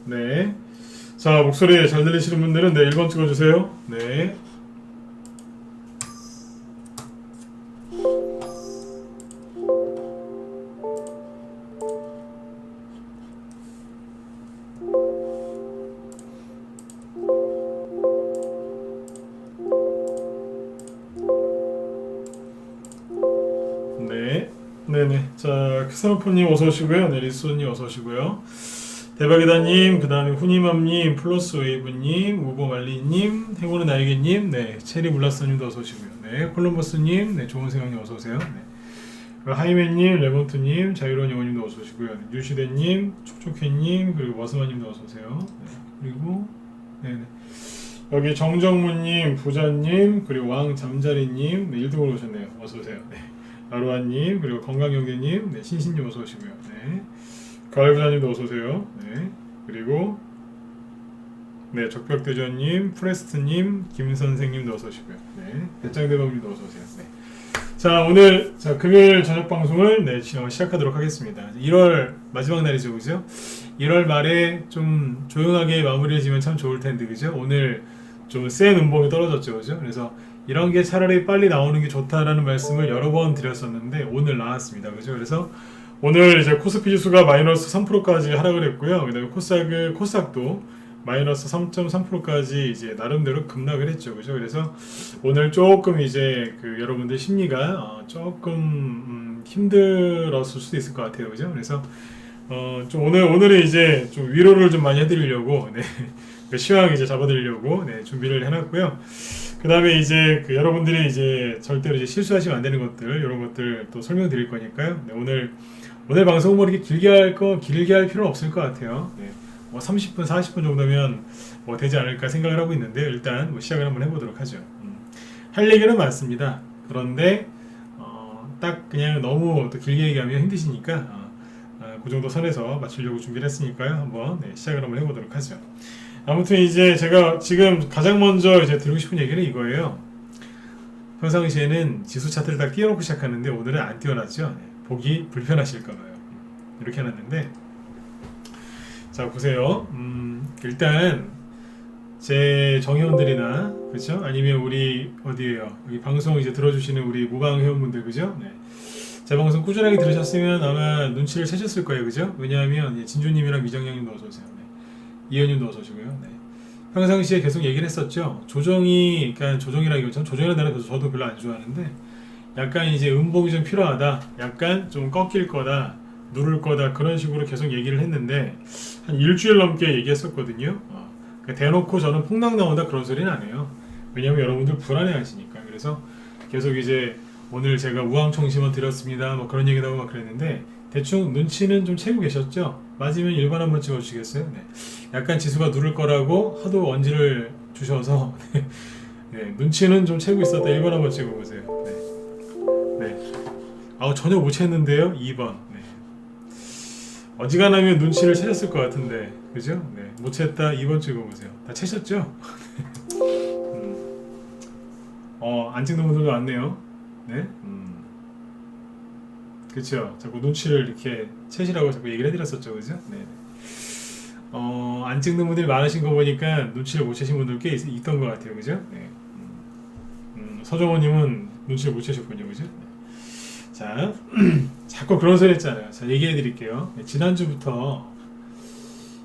네. 자, 목소리 잘 들리시는 분들은 네, 1번 찍어주세요. 네. 네. 네네. 자, 크사노포님 어서오시고요. 네, 리소님 어서오시고요. 대박이다님, 그 다음에 후니맘님, 플러스 웨이브님, 우보말리님, 행운의 나에게님, 네, 체리 블라스님도 어서오시고요. 네, 콜럼버스님, 네, 좋은 생각님 어서오세요. 네. 그리고 하이맨님, 레몬트님, 자유로운 영혼님도 어서오시고요. 네, 유시대님, 촉촉해님, 그리고 머스마님도 어서오세요. 네, 그리고, 네네. 여기 정정무님, 부자님, 그리고 왕잠자리님, 네, 1등으로 오셨네요. 어서오세요. 네. 아루아님, 그리고 건강영계님, 네, 신신님 어서오시고요. 네. 가을부자님도 어서오세요. 네. 그리고, 네, 적벽대전님, 프레스트님, 김선생님도 어서오시고요. 네. 배짱대범님도 어서오세요. 네. 자, 오늘, 자, 금요일 저녁 방송을, 네, 시작하도록 하겠습니다. 1월 마지막 날이죠, 그죠? 1월 말에 좀 조용하게 마무리해지면 참 좋을 텐데, 그죠? 오늘 좀 센 음봉이 떨어졌죠, 그죠? 그래서 이런 게 차라리 빨리 나오는 게 좋다라는 말씀을 여러 번 드렸었는데 오늘 나왔습니다, 그죠? 그래서 오늘 이제 코스피 지수가 마이너스 3%까지 하락을 했고요. 그다음에 코스닥도 마이너스 3.3%까지 이제 나름대로 급락을 했죠, 그죠? 그래서 오늘 조금 이제 그 여러분들 심리가 조금 힘들었을 수도 있을 것 같아요, 그죠? 그래서 좀 오늘은 이제 좀 위로를 좀 많이 해드리려고, 네. 시황 이제 잡아드리려고, 네, 준비를 해놨고요. 그 다음에 이제 그 여러분들이 이제 절대로 이제 실수하시면 안 되는 것들, 이런 것들 또 설명드릴 거니까요. 네, 오늘 방송은 뭐 이렇게 길게 할 필요는 없을 것 같아요. 네, 뭐 30분, 40분 정도면 뭐 되지 않을까 생각을 하고 있는데 일단 뭐 시작을 한번 해보도록 하죠. 할 얘기는 많습니다. 그런데 딱 그냥 너무 또 길게 얘기하면 힘드시니까 그 정도 선에서 맞추려고 준비를 했으니까요. 한번 네, 시작을 한번 해보도록 하죠. 아무튼 이제 제가 지금 가장 먼저 이제 드리고 싶은 얘기는 이거예요. 평상시에는 지수 차트를 딱 띄워놓고 시작하는데 오늘은 안 띄워놨죠. 네, 보기 불편하실까봐요. 이렇게 해놨는데 자 보세요. 일단 제 정회원들이나 그렇죠? 아니면 우리 어디에요? 여기 방송 이제 들어주시는 우리 무방 회원분들 그죠? 네. 제 방송 꾸준하게 들으셨으면 아마 눈치를 채셨을 거예요, 그죠? 왜냐하면 진주님이랑 미정양님도 어서 오세요. 네. 이현님도 어서 오시고요. 네. 평상시에 계속 얘기를 했었죠. 그러니까 조정이라기보다는 조정이라는 단어 저도 별로 안 좋아하는데 약간 이제 음봉이 좀 필요하다. 약간 좀 꺾일 거다. 누를 거다. 그런 식으로 계속 얘기를 했는데 한 일주일 넘게 얘기했었거든요. 그러니까 대놓고 저는 폭락 나온다 그런 소리는 안 해요. 왜냐하면 여러분들 불안해 하시니까. 그래서 계속 이제 오늘 제가 우황청심원 드렸습니다. 뭐 그런 얘기도 하고 막 그랬는데 대충 눈치는 좀 채고 계셨죠? 맞으면 1번 한번 찍어주시겠어요? 네. 약간 지수가 누를 거라고 하도 언지를 주셔서 네. 눈치는 좀 채고 있었다. 1번 한번 찍어보세요. 네. 네. 전혀 못 챘는데요? 2번. 네. 어지간하면 눈치를 채셨을 것 같은데 그죠? 네. 못 챘다. 2번 찍어보세요. 다 채셨죠? 안 찍는 분들도 많네요. 네. 그쵸. 자꾸 눈치를 이렇게 채시라고 자꾸 얘기를 해드렸었죠. 그죠? 네. 안 찍는 분들이 많으신 거 보니까 눈치를 못 채신 분들 꽤 있던 것 같아요. 그죠? 네. 서정호님은 눈치를 못 채셨군요. 그죠? 네. 자, 자꾸 그런 소리 했잖아요. 자, 얘기해 드릴게요. 네, 지난주부터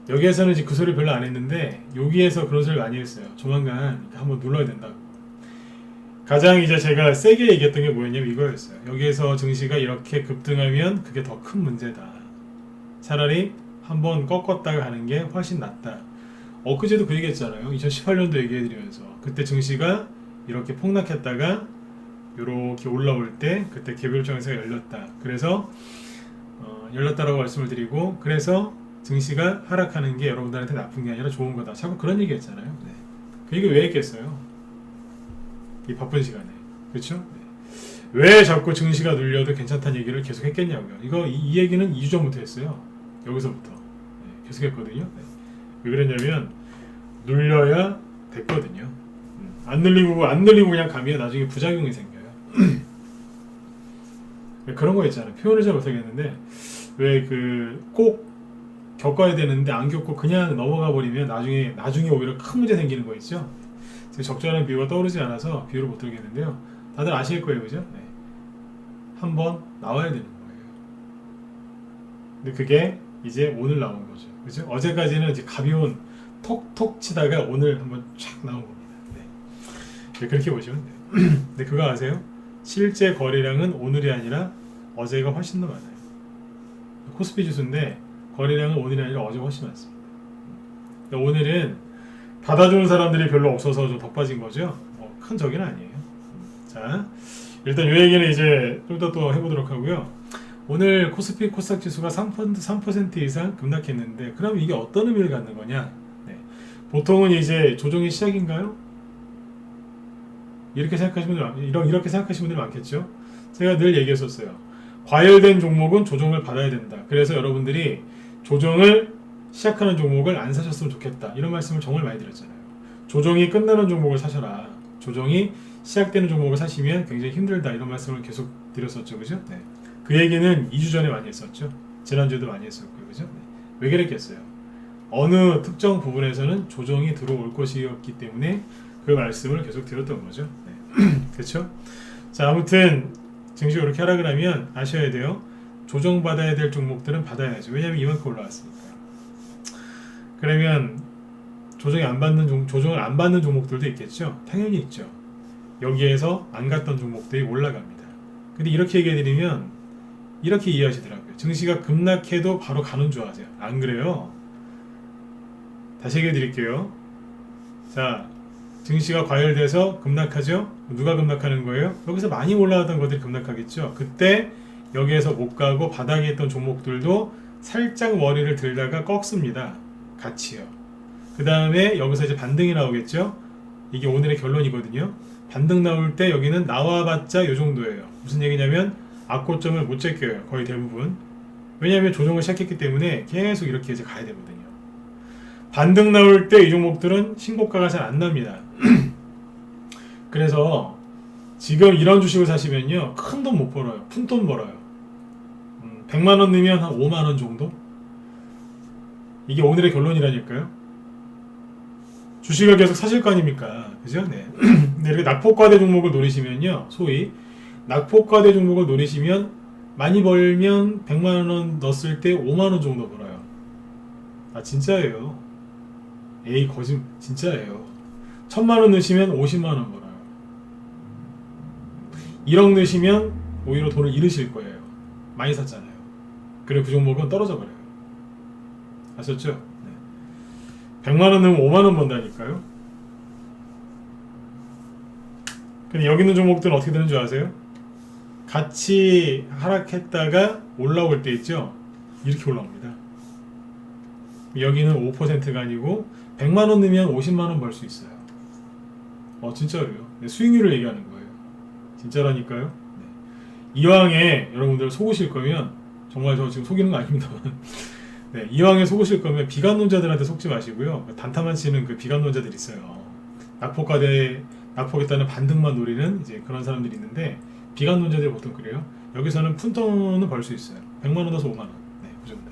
여기에서는 이제 그 소리 별로 안 했는데 여기에서 그런 소리 많이 했어요. 조만간 한번 눌러야 된다고. 가장 이제 제가 세게 얘기했던 게 뭐였냐면 이거였어요. 여기에서 증시가 이렇게 급등하면 그게 더 큰 문제다. 차라리 한번 꺾었다가 하는 게 훨씬 낫다. 엊그제도 그 얘기했잖아요. 2018년도 얘기해드리면서 그때 증시가 이렇게 폭락했다가 이렇게 올라올 때 그때 개별정세가 열렸다. 그래서 열렸다라고 말씀을 드리고 그래서 증시가 하락하는 게 여러분들한테 나쁜 게 아니라 좋은 거다. 자꾸 그런 얘기했잖아요. 네. 그 얘기 왜 했겠어요? 이 바쁜 시간에. 그렇죠? 네. 왜 자꾸 증시가 눌려도 괜찮다는 얘기를 계속 했겠냐고요. 이 얘기는 2주 전부터 했어요. 여기서부터. 네, 계속 했거든요. 네. 왜 그랬냐면 눌려야 됐거든요. 안 늘리고 그냥 가면 나중에 부작용이 생겨요. 그런 거 있잖아요. 표현을 잘 못하겠는데 왜 꼭 겪어야 되는데 안 겪고 그냥 넘어가 버리면 나중에 오히려 큰 문제 생기는 거 있죠. 지금 적절한 비유가 떠오르지 않아서 비유를 못 들겠는데요. 다들 아실 거예요, 그죠? 네. 한번 나와야 되는 거예요. 근데 그게 이제 오늘 나온 거죠, 그죠? 어제까지는 이제 가벼운 톡톡 치다가 오늘 한번 촥 나온 겁니다. 네. 그렇게 보시면 돼요. 근데 그거 아세요? 실제 거래량은 오늘이 아니라 어제가 훨씬 더 많아요. 코스피 지수인데 거래량은 오늘이 아니라 어제가 훨씬 많습니다. 오늘은 받아주는 사람들이 별로 없어서 좀 더 빠진 거죠. 큰 적이는 아니에요. 자, 일단 이 얘기는 이제 좀 더 또 해보도록 하고요. 오늘 코스피 코스닥 지수가 3% 이상 급락했는데 그럼 이게 어떤 의미를 갖는 거냐? 네. 보통은 이제 조정의 시작인가요? 이렇게 생각하시는 분들 많겠죠. 제가 늘 얘기했었어요. 과열된 종목은 조정을 받아야 된다. 그래서 여러분들이 조정을 시작하는 종목을 안 사셨으면 좋겠다. 이런 말씀을 정말 많이 드렸잖아요. 조정이 끝나는 종목을 사셔라. 조정이 시작되는 종목을 사시면 굉장히 힘들다. 이런 말씀을 계속 드렸었죠. 그죠? 네. 그 얘기는 2주 전에 많이 했었죠. 지난주에도 많이 했었고요. 그죠? 네. 왜 그랬겠어요? 어느 특정 부분에서는 조정이 들어올 것이었기 때문에 그 말씀을 계속 드렸던 거죠. 네. 그렇죠? 자, 아무튼 증시 이렇게 하락을 하면 아셔야 돼요. 조정받아야 될 종목들은 받아야죠. 왜냐하면 이만큼 올라왔으니까. 그러면 조정을 안 받는 종목들도 있겠죠. 당연히 있죠. 여기에서 안 갔던 종목들이 올라갑니다. 근데 이렇게 얘기해드리면 이렇게 이해하시더라고요. 증시가 급락해도 바로 가는 줄 아세요. 안 그래요? 다시 얘기해드릴게요. 자, 증시가 과열돼서 급락하죠? 누가 급락하는 거예요? 여기서 많이 올라왔던 것들이 급락하겠죠? 그때 여기에서 못 가고 바닥에 있던 종목들도 살짝 머리를 들다가 꺾습니다. 같이요. 그 다음에 여기서 이제 반등이 나오겠죠? 이게 오늘의 결론이거든요. 반등 나올 때 여기는 나와봤자 이 정도예요. 무슨 얘기냐면 악고점을 못 제껴요. 거의 대부분. 왜냐하면 조정을 시작했기 때문에 계속 이렇게 이제 가야 되거든요. 반등 나올 때 이 종목들은 신고가가 잘 안 납니다. 그래서 지금 이런 주식을 사시면요, 큰 돈 못 벌어요. 푼돈 벌어요. 100만원 넣으면 한 5만원 정도? 이게 오늘의 결론이라니까요. 주식을 계속 사실 거 아닙니까? 그죠? 네. 근데 이렇게 낙폭과대 종목을 노리시면요, 소위 낙폭과대 종목을 노리시면 많이 벌면 100만원 넣었을 때 5만원 정도 벌어요. 아, 진짜예요. 에이, 진짜예요. 1000만원 넣으시면 50만원 벌어요. 1억 넣으시면 오히려 돈을 잃으실 거예요. 많이 샀잖아요. 그리고 그 종목은 떨어져 버려요. 아셨죠? 네. 100만원 넣으면 5만원 번다니까요. 근데 여기 있는 종목들은 어떻게 되는 줄 아세요? 같이 하락했다가 올라올 때 있죠? 이렇게 올라옵니다. 여기는 5%가 아니고 100만원 넣으면 50만원 벌 수 있어요. 진짜로요. 네, 수익률을 얘기하는 거예요. 진짜라니까요. 네. 이왕에 여러분들 속으실 거면, 정말 저 지금 속이는 거 아닙니다만, 네, 이왕에 속으실 거면 비관론자들한테 속지 마시고요. 단타만 치는 그 비관론자들 있어요. 낙폭에 따른 반등만 노리는 이제 그런 사람들이 있는데, 비관론자들이 보통 그래요. 여기서는 푼돈은 벌 수 있어요. 100만원 넣어서 5만원. 네, 그 정도.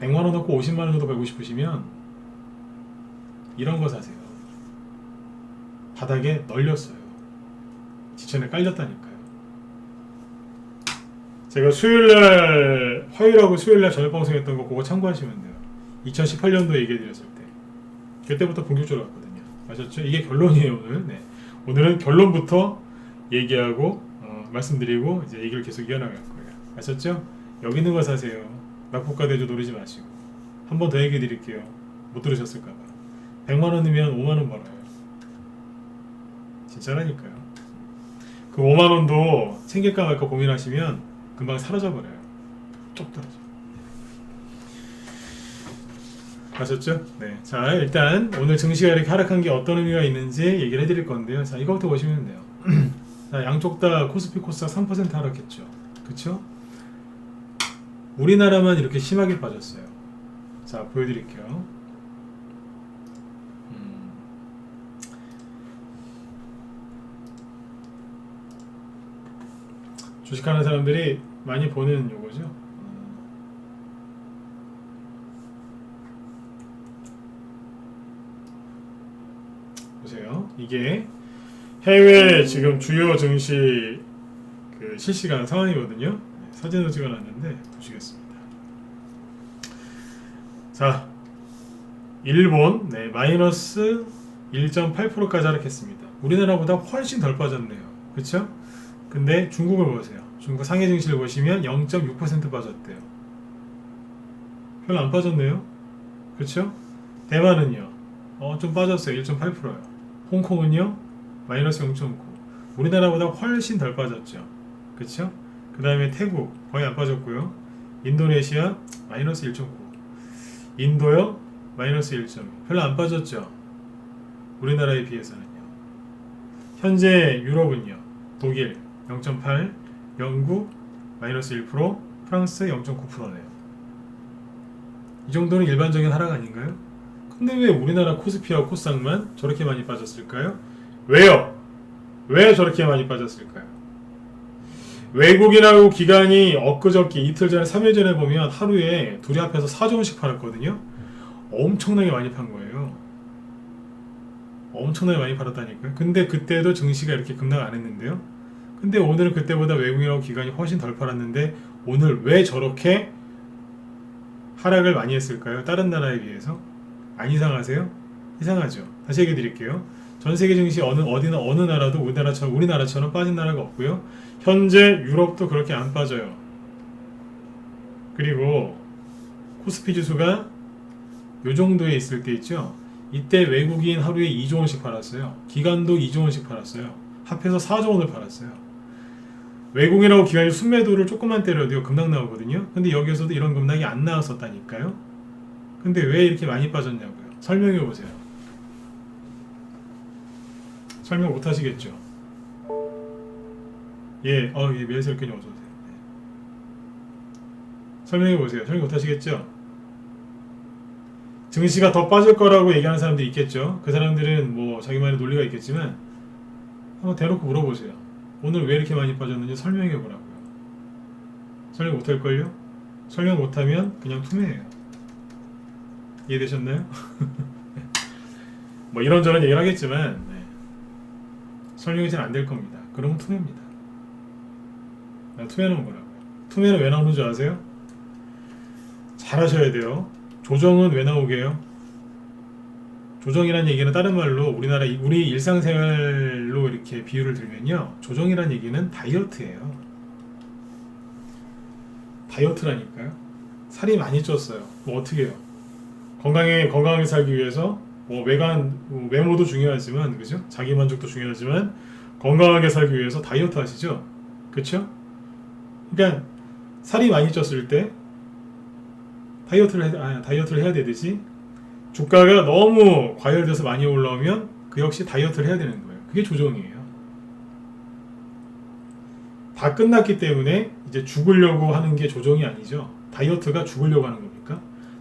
100만원 넣고 50만원 정도 벌고 싶으시면 이런 거 사세요. 바닥에 널렸어요. 지천에 깔렸다니까요. 제가 화요일하고 수요일날 저녁 방송했던 거 그거 참고하시면 돼요. 2018년도 얘기해드렸을 때. 그때부터 본격적으로 왔거든요. 아셨죠? 이게 결론이에요, 오늘. 네. 오늘은 결론부터 얘기하고 말씀드리고 이제 얘기를 계속 이어나갈 거예요. 아셨죠? 여기 있는 거 사세요. 낙폭과 대조 노리지 마시고. 한 번 더 얘기해 드릴게요. 못 들으셨을까봐. 100만원 넣으면 5만원 벌어요. 진짜라니까요. 그 5만원도 챙길까 말까 고민하시면 금방 사라져버려요. 쪽 떨어져. 아셨죠? 네. 자, 일단 오늘 증시가 이렇게 하락한 게 어떤 의미가 있는지 얘기를 해드릴 건데요. 자, 이거부터 보시면 돼요. 자, 양쪽 다 코스피 코스닥 3% 하락했죠. 그쵸? 우리나라만 이렇게 심하게 빠졌어요. 자, 보여드릴게요. 주식하는 사람들이 많이 보는 요거죠. 보세요. 이게 해외 지금 주요 증시 그 실시간 상황이거든요. 사진을 찍어놨는데 보시겠습니다. 자, 일본 마이너스 1.8%까지 하락했습니다. 우리나라보다 훨씬 덜 빠졌네요. 그쵸? 근데 중국을 보세요. 중국 상해 증시를 보시면 0.6% 빠졌대요. 별로 안 빠졌네요. 그쵸? 대만은요. 좀 빠졌어요. 1.8%요. 홍콩은요. 마이너스 0.9. 우리나라보다 훨씬 덜 빠졌죠. 그쵸? 그 다음에 태국 거의 안 빠졌고요. 인도네시아 마이너스 1.9. 인도요. 마이너스 1.2. 별로 안 빠졌죠. 우리나라에 비해서는요. 현재 유럽은요. 독일 0.8, 영국 마이너스 1%, 프랑스 0.9%네요. 이 정도는 일반적인 하락 아닌가요? 근데 왜 우리나라 코스피와 코스닥만 저렇게 많이 빠졌을까요? 왜요? 왜 저렇게 많이 빠졌을까요? 외국인하고 기관이 엊그저께 이틀 전에 3일 전에 보면 하루에 둘이 합해서 4조 원씩 팔았거든요. 엄청나게 많이 판 거예요. 엄청나게 많이 팔았다니까요. 근데 그때도 증시가 이렇게 급락 안 했는데요. 근데 오늘은 그때보다 외국인하고 기관이 훨씬 덜 팔았는데 오늘 왜 저렇게 하락을 많이 했을까요? 다른 나라에 비해서? 안 이상하세요? 이상하죠. 다시 얘기해 드릴게요. 전 세계 증시 어느 나라도 우리나라처럼 빠진 나라가 없고요. 현재 유럽도 그렇게 안 빠져요. 그리고 코스피 지수가 요 정도에 있을 때 있죠. 이때 외국인 하루에 2조 원씩 팔았어요. 기관도 2조 원씩 팔았어요. 합해서 4조 원을 팔았어요. 외국인하고 기관이 순매도를 조금만 때려도 급락 나오거든요. 근데 여기서도 이런 급락이 안 나왔었다니까요. 근데 왜 이렇게 많이 빠졌냐고요. 설명해 보세요. 설명 못 하시겠죠? 예, 미래설계님 어서오세요. 네. 설명해 보세요. 설명 못 하시겠죠? 증시가 더 빠질 거라고 얘기하는 사람들이 있겠죠. 그 사람들은 뭐 자기만의 논리가 있겠지만 한번 대놓고 물어보세요. 오늘 왜 이렇게 많이 빠졌는지 설명해 보라고요. 설명 못 할걸요? 설명 못하면 그냥 투매예요. 이해되셨나요? 뭐 이런저런 얘기를 하겠지만 설명이 잘 안 될 겁니다. 그러면 투매입니다. 투매는 뭐라고요? 투매는 왜 나오는 줄 아세요? 잘 하셔야 돼요. 조정은 왜 나오게요? 조정이란 얘기는 다른 말로 우리 일상생활로 이렇게 비유를 들면요. 조정이란 얘기는 다이어트예요. 다이어트라니까요. 살이 많이 쪘어요. 뭐 어떻게 해요? 건강하게 살기 위해서 외모도 중요하지만 그죠? 자기 만족도 중요하지만 건강하게 살기 위해서 다이어트 하시죠? 그쵸? 그러니까 살이 많이 쪘을 때 다이어트를 해야 되듯이 주가가 너무 과열돼서 많이 올라오면 그 역시 다이어트를 해야 되는 거예요. 그게 조정이에요. 다 끝났기 때문에 이제 죽으려고 하는 게 조정이 아니죠. 다이어트가 죽으려고 하는 겁니까?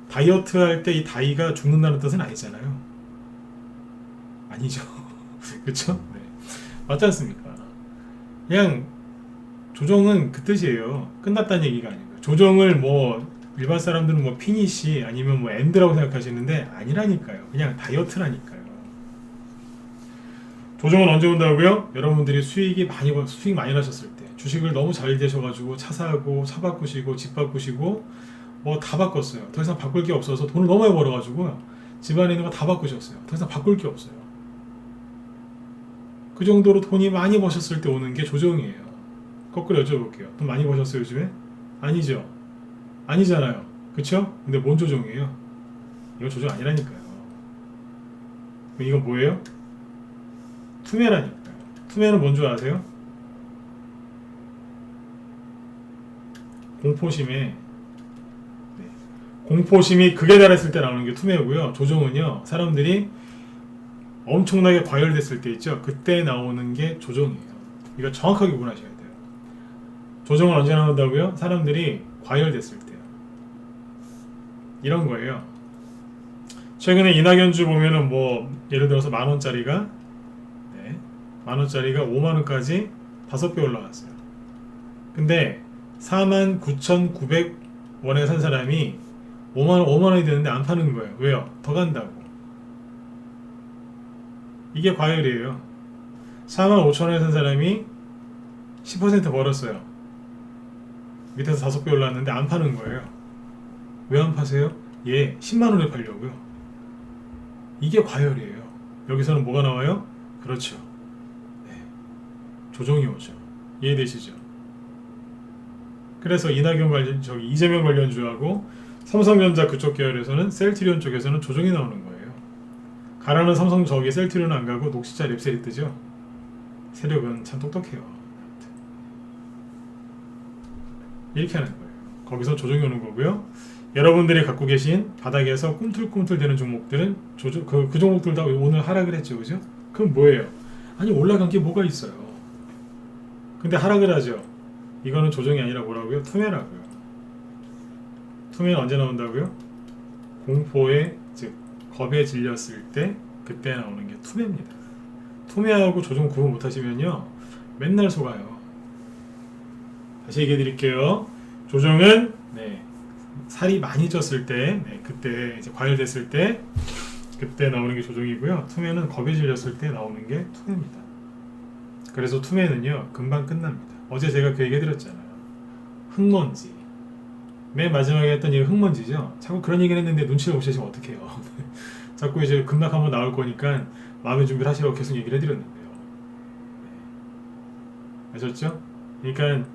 다이어트 할 때 이 다이가 죽는다는 뜻은 아니잖아요. 아니죠. 그쵸? 네. 맞지 않습니까? 그냥 조정은 그 뜻이에요. 끝났다는 얘기가 아니고. 조정을 일반 사람들은 피니시 아니면 엔드라고 생각하시는데 아니라니까요. 그냥 다이어트라니까요. 조정은 언제 온다고요? 여러분들이 수익 많이 나셨을 때 주식을 너무 잘 되셔가지고 차 사고 차 바꾸시고 집 바꾸시고 다 바꿨어요. 더 이상 바꿀 게 없어서 돈을 너무 많이 벌어가지고 집안에 있는 거 다 바꾸셨어요. 더 이상 바꿀 게 없어요. 그 정도로 돈이 많이 버셨을 때 오는 게 조정이에요. 거꾸로 여쭤볼게요. 돈 많이 버셨어요 요즘에? 아니죠. 아니잖아요. 그쵸? 근데 뭔 조정이에요? 이건 조정 아니라니까요. 이건 뭐예요? 투매라니까요. 투매는 뭔 줄 아세요? 공포심이 극에 달했을 때 나오는 게 투매고요. 조정은요. 사람들이 엄청나게 과열됐을 때 있죠. 그때 나오는 게 조정이에요. 이거 정확하게 구분하셔야 돼요. 조정은 언제 나온다고요? 사람들이 과열됐을 때요. 이런 거예요. 최근에 이낙연주 보면은 예를 들어서 만원짜리가 5만원까지 5배 올라갔어요. 근데 49,900원에 산 사람이 5만원이 되는데 안 파는 거예요. 왜요? 더 간다고. 이게 과열이에요. 45,000원에 산 사람이 10% 벌었어요. 밑에서 5배 올랐는데 안 파는 거예요. 왜 안 파세요? 얘 10만원에 팔려고요. 이게 과열이에요. 여기서는 뭐가 나와요? 그렇죠. 네. 조정이 오죠. 이해되시죠? 그래서 이낙연 관련, 이재명 관련주하고 삼성전자 그쪽 계열에서는 셀트리온 쪽에서는 조정이 나오는 거예요. 가라는 삼성 저기 셀트리온 안 가고 녹시자 랩셀이 뜨죠. 세력은 참 똑똑해요. 이렇게 하는 거예요. 거기서 조정이 오는 거고요. 여러분들이 갖고 계신 바닥에서 꿈틀꿈틀 되는 종목들은 그 종목들 다 오늘 하락을 했죠, 그죠? 그럼 뭐예요? 아니 올라간 게 뭐가 있어요? 근데 하락을 하죠. 이거는 조정이 아니라 뭐라고요? 투매라고요. 투매는 언제 나온다고요? 공포에, 즉 겁에 질렸을 때 그때 나오는 게 투매입니다. 투매하고 조정 구분 못하시면요 맨날 속아요. 다시 얘기해 드릴게요. 조정은 살이 많이 쪘을 때, 그때 이제 과열됐을 때 그때 나오는 게 조정이고요. 투매는 겁에 질렸을 때 나오는 게 투매입니다. 그래서 투매는요 금방 끝납니다. 어제 제가 그 얘기 해드렸잖아요. 흙먼지. 맨 마지막에 했던 얘기 흙먼지죠. 자꾸 그런 얘기를 했는데 눈치를 못 채시면 어떡해요. 자꾸 이제 급락 한번 나올 거니까 마음의 준비를 하시라고 계속 얘기를 해드렸는데요. 아셨죠? 그러니까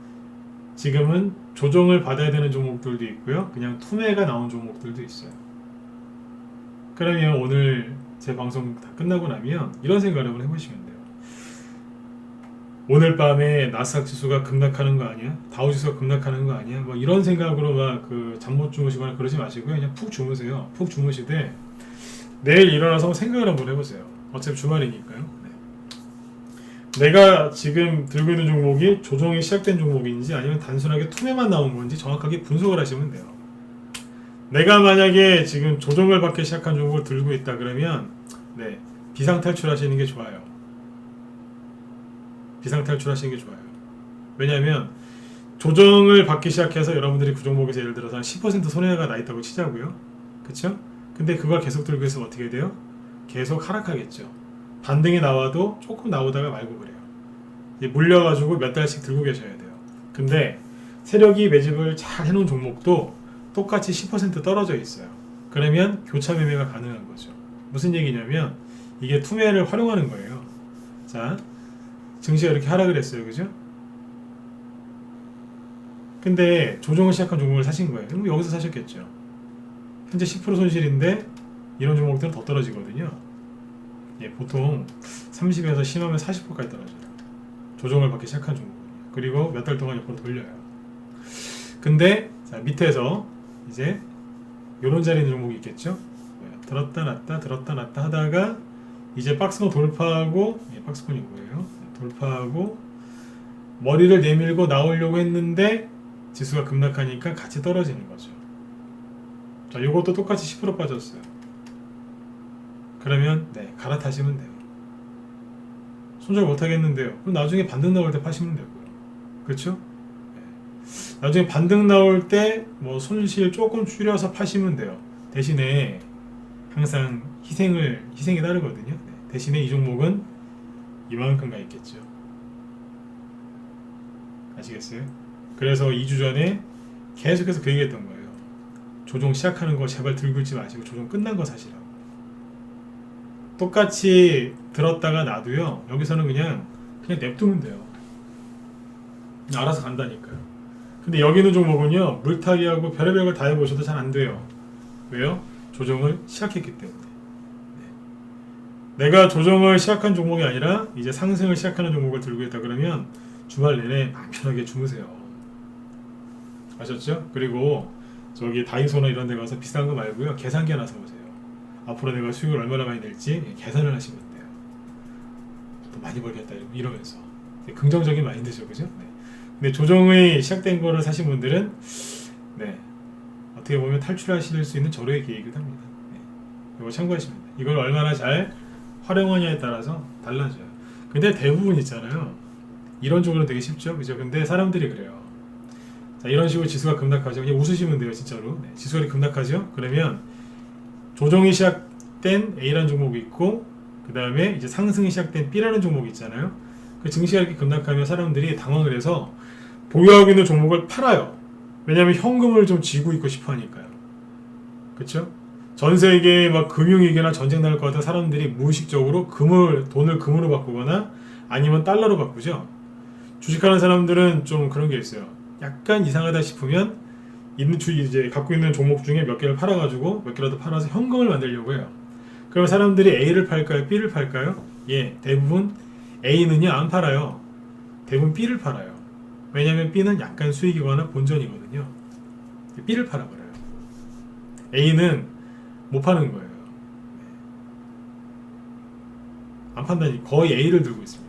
지금은 조정을 받아야 되는 종목들도 있고요. 그냥 투매가 나온 종목들도 있어요. 그러면 오늘 제 방송 다 끝나고 나면 이런 생각을 한번 해보시면 돼요. 오늘 밤에 나스닥 지수가 급락하는 거 아니야? 다우 지수가 급락하는 거 아니야? 뭐 이런 생각으로 막 잠 못 주무시거나 그러지 마시고요. 그냥 푹 주무세요. 푹 주무시되 내일 일어나서 생각을 한번 해보세요. 어차피 주말이니까요. 내가 지금 들고 있는 종목이 조정이 시작된 종목인지 아니면 단순하게 투매만 나온 건지 정확하게 분석을 하시면 돼요. 내가 만약에 지금 조정을 받기 시작한 종목을 들고 있다 그러면 비상탈출하시는 게 좋아요. 비상탈출하시는 게 좋아요. 왜냐하면 조정을 받기 시작해서 여러분들이 그 종목에서 예를 들어서 한 10% 손해가 나 있다고 치자고요. 그쵸? 근데 그걸 계속 들고 있으면 어떻게 돼요? 계속 하락하겠죠. 반등이 나와도 조금 나오다가 말고 그래요. 물려가지고 몇 달씩 들고 계셔야 돼요. 근데 세력이 매집을 잘 해놓은 종목도 똑같이 10% 떨어져 있어요. 그러면 교차 매매가 가능한 거죠. 무슨 얘기냐면 이게 투매를 활용하는 거예요. 자, 증시가 이렇게 하락을 했어요. 그죠? 근데 조정을 시작한 종목을 사신 거예요. 그럼 여기서 사셨겠죠. 현재 10% 손실인데 이런 종목들은 더 떨어지거든요. 보통 30에서 심하면 40%까지 떨어져요. 조정을 받기 시작한 종목은요. 그리고 몇 달 동안 옆으로 돌려요. 근데 자, 밑에서 이제 요런 자리에 있는 종목이 있겠죠. 들었다 놨다 들었다 놨다 하다가 이제 박스권 돌파하고 박스권이 뭐예요? 돌파하고 머리를 내밀고 나오려고 했는데 지수가 급락하니까 같이 떨어지는 거죠. 자, 요것도 똑같이 10% 빠졌어요. 그러면 갈아타시면 돼요. 손절 못하겠는데요. 그럼 나중에 반등 나올 때 파시면 되고요. 그렇죠? 나중에 반등 나올 때 뭐 손실 조금 줄여서 파시면 돼요. 대신에 항상 희생이 따르거든요. 대신에 이 종목은 이만큼 가 있겠죠. 아시겠어요? 그래서 2주 전에 계속해서 그 얘기했던 거예요. 조정 시작하는 거 제발 들고 있지 마시고 조정 끝난 거 사시라고. 똑같이 들었다가 놔도요. 여기서는 그냥 냅두면 돼요. 알아서 간다니까요. 근데 여기 있는 종목은요. 물타기하고 별의별 걸 다 해보셔도 잘 안 돼요. 왜요? 조정을 시작했기 때문에. 내가 조정을 시작한 종목이 아니라 이제 상승을 시작하는 종목을 들고 있다 그러면 주말 내내 마음 편하게 주무세요. 아셨죠? 그리고 저기 다이소나 이런 데 가서 비싼 거 말고요. 계산기 하나 사오세요. 앞으로 내가 수익을 얼마나 많이 낼지 계산을 하시면 돼요. 더 많이 벌겠다 이러면서. 긍정적인 마인드죠. 그죠? 근데 조정이 시작된 거를 사신 분들은 어떻게 보면 탈출하실 수 있는 절호의 기회이기도 합니다. 이거 참고하시면 돼요. 이걸 얼마나 잘 활용하냐에 따라서 달라져요. 근데 대부분 있잖아요. 이런 쪽으로 되게 쉽죠. 그죠? 근데 사람들이 그래요. 자, 이런 식으로 지수가 급락하죠. 그냥 웃으시면 돼요. 진짜로. 지수가 급락하죠. 그러면 조정이 시작된 A라는 종목이 있고 그 다음에 이제 상승이 시작된 B라는 종목이 있잖아요. 그 증시가 이렇게 급락하면 사람들이 당황을 해서 보유하고 있는 종목을 팔아요. 왜냐하면 현금을 좀 쥐고 있고 싶어 하니까요. 그쵸? 전 세계에 막 금융위기나 전쟁 날 것 같은 사람들이 무의식적으로 돈을 금으로 바꾸거나 아니면 달러로 바꾸죠. 주식하는 사람들은 좀 그런 게 있어요. 약간 이상하다 싶으면 이제 갖고 있는 종목 중에 몇 개를 팔아가지고 몇 개라도 팔아서 현금을 만들려고 해요. 그럼 사람들이 A를 팔까요? B를 팔까요? 예, 대부분 A는요 안 팔아요. 대부분 B를 팔아요. 왜냐하면 B는 약간 수익이거나 본전이거든요. B를 팔아버려요. A는 못 파는 거예요. 안 판다니 거의 A를 들고 있습니다.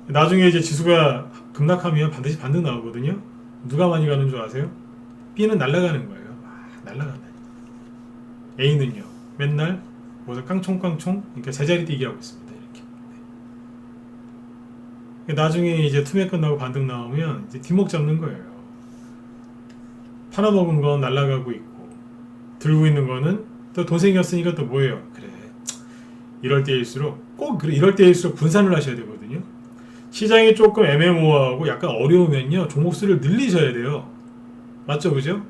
나중에 이제 지수가 급락하면 반드시 반등 나오거든요. 누가 많이 가는 줄 아세요? B는 날아가는 거예요. 날아간다. A는요 맨날 뭐죠 깡총깡총 그러니까 제자리 뛰기 하고 있습니다. 이렇게. 나중에 이제 투매 끝나고 반등 나오면 이제 뒷목 잡는 거예요. 팔아먹은 건 날아가고 있고 들고 있는 거는 또 돈 생겼으니까 또 뭐예요? 그래. 이럴 때일수록 꼭 그래 이럴 때일수록 분산을 하셔야 되거든요. 시장이 조금 애매모호하고 약간 어려우면요 종목 수를 늘리셔야 돼요. 맞죠, 그죠?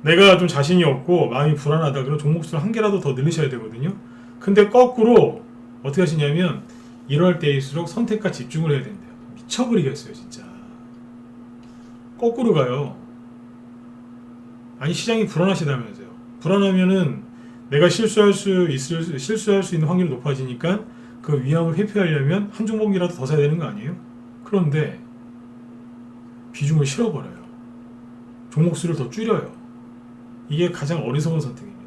내가 좀 자신이 없고 마음이 불안하다 그럼 종목 수를 한 개라도 더 늘리셔야 되거든요. 근데 거꾸로 어떻게 하시냐면 이럴 때일수록 선택과 집중을 해야 된대요. 미쳐버리겠어요, 진짜. 거꾸로 가요. 아니 시장이 불안하시다면서요. 불안하면은 내가 실수할 수 있는 확률이 높아지니까 그 위험을 회피하려면 한 종목이라도 더 사야 되는 거 아니에요? 그런데 비중을 실어버려요. 종목 수를 더 줄여요. 이게 가장 어리석은 선택입니다.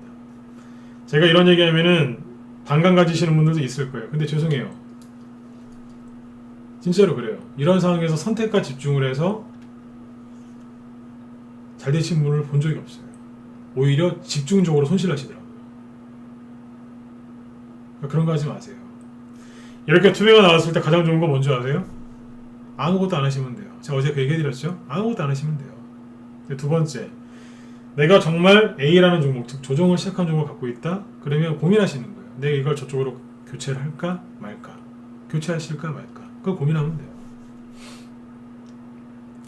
제가 이런 얘기하면은 반감 가지시는 분들도 있을 거예요. 근데 죄송해요. 진짜로 그래요. 이런 상황에서 선택과 집중을 해서 잘 되신 분을 본 적이 없어요. 오히려 집중적으로 손실하시더라고요. 그런 거 하지 마세요. 이렇게 투명가 나왔을 때 가장 좋은 건 뭔지 아세요? 아무것도 안 하시면 돼요. 제가 어제 그 얘기해드렸죠? 아무것도 안 하시면 돼요. 두 번째, 내가 정말 A라는 종목, 즉 조정을 시작한 종목을 갖고 있다? 그러면 고민하시는 거예요. 내가 이걸 저쪽으로 교체를 할까 말까? 교체하실까 말까? 그걸 고민하면 돼요.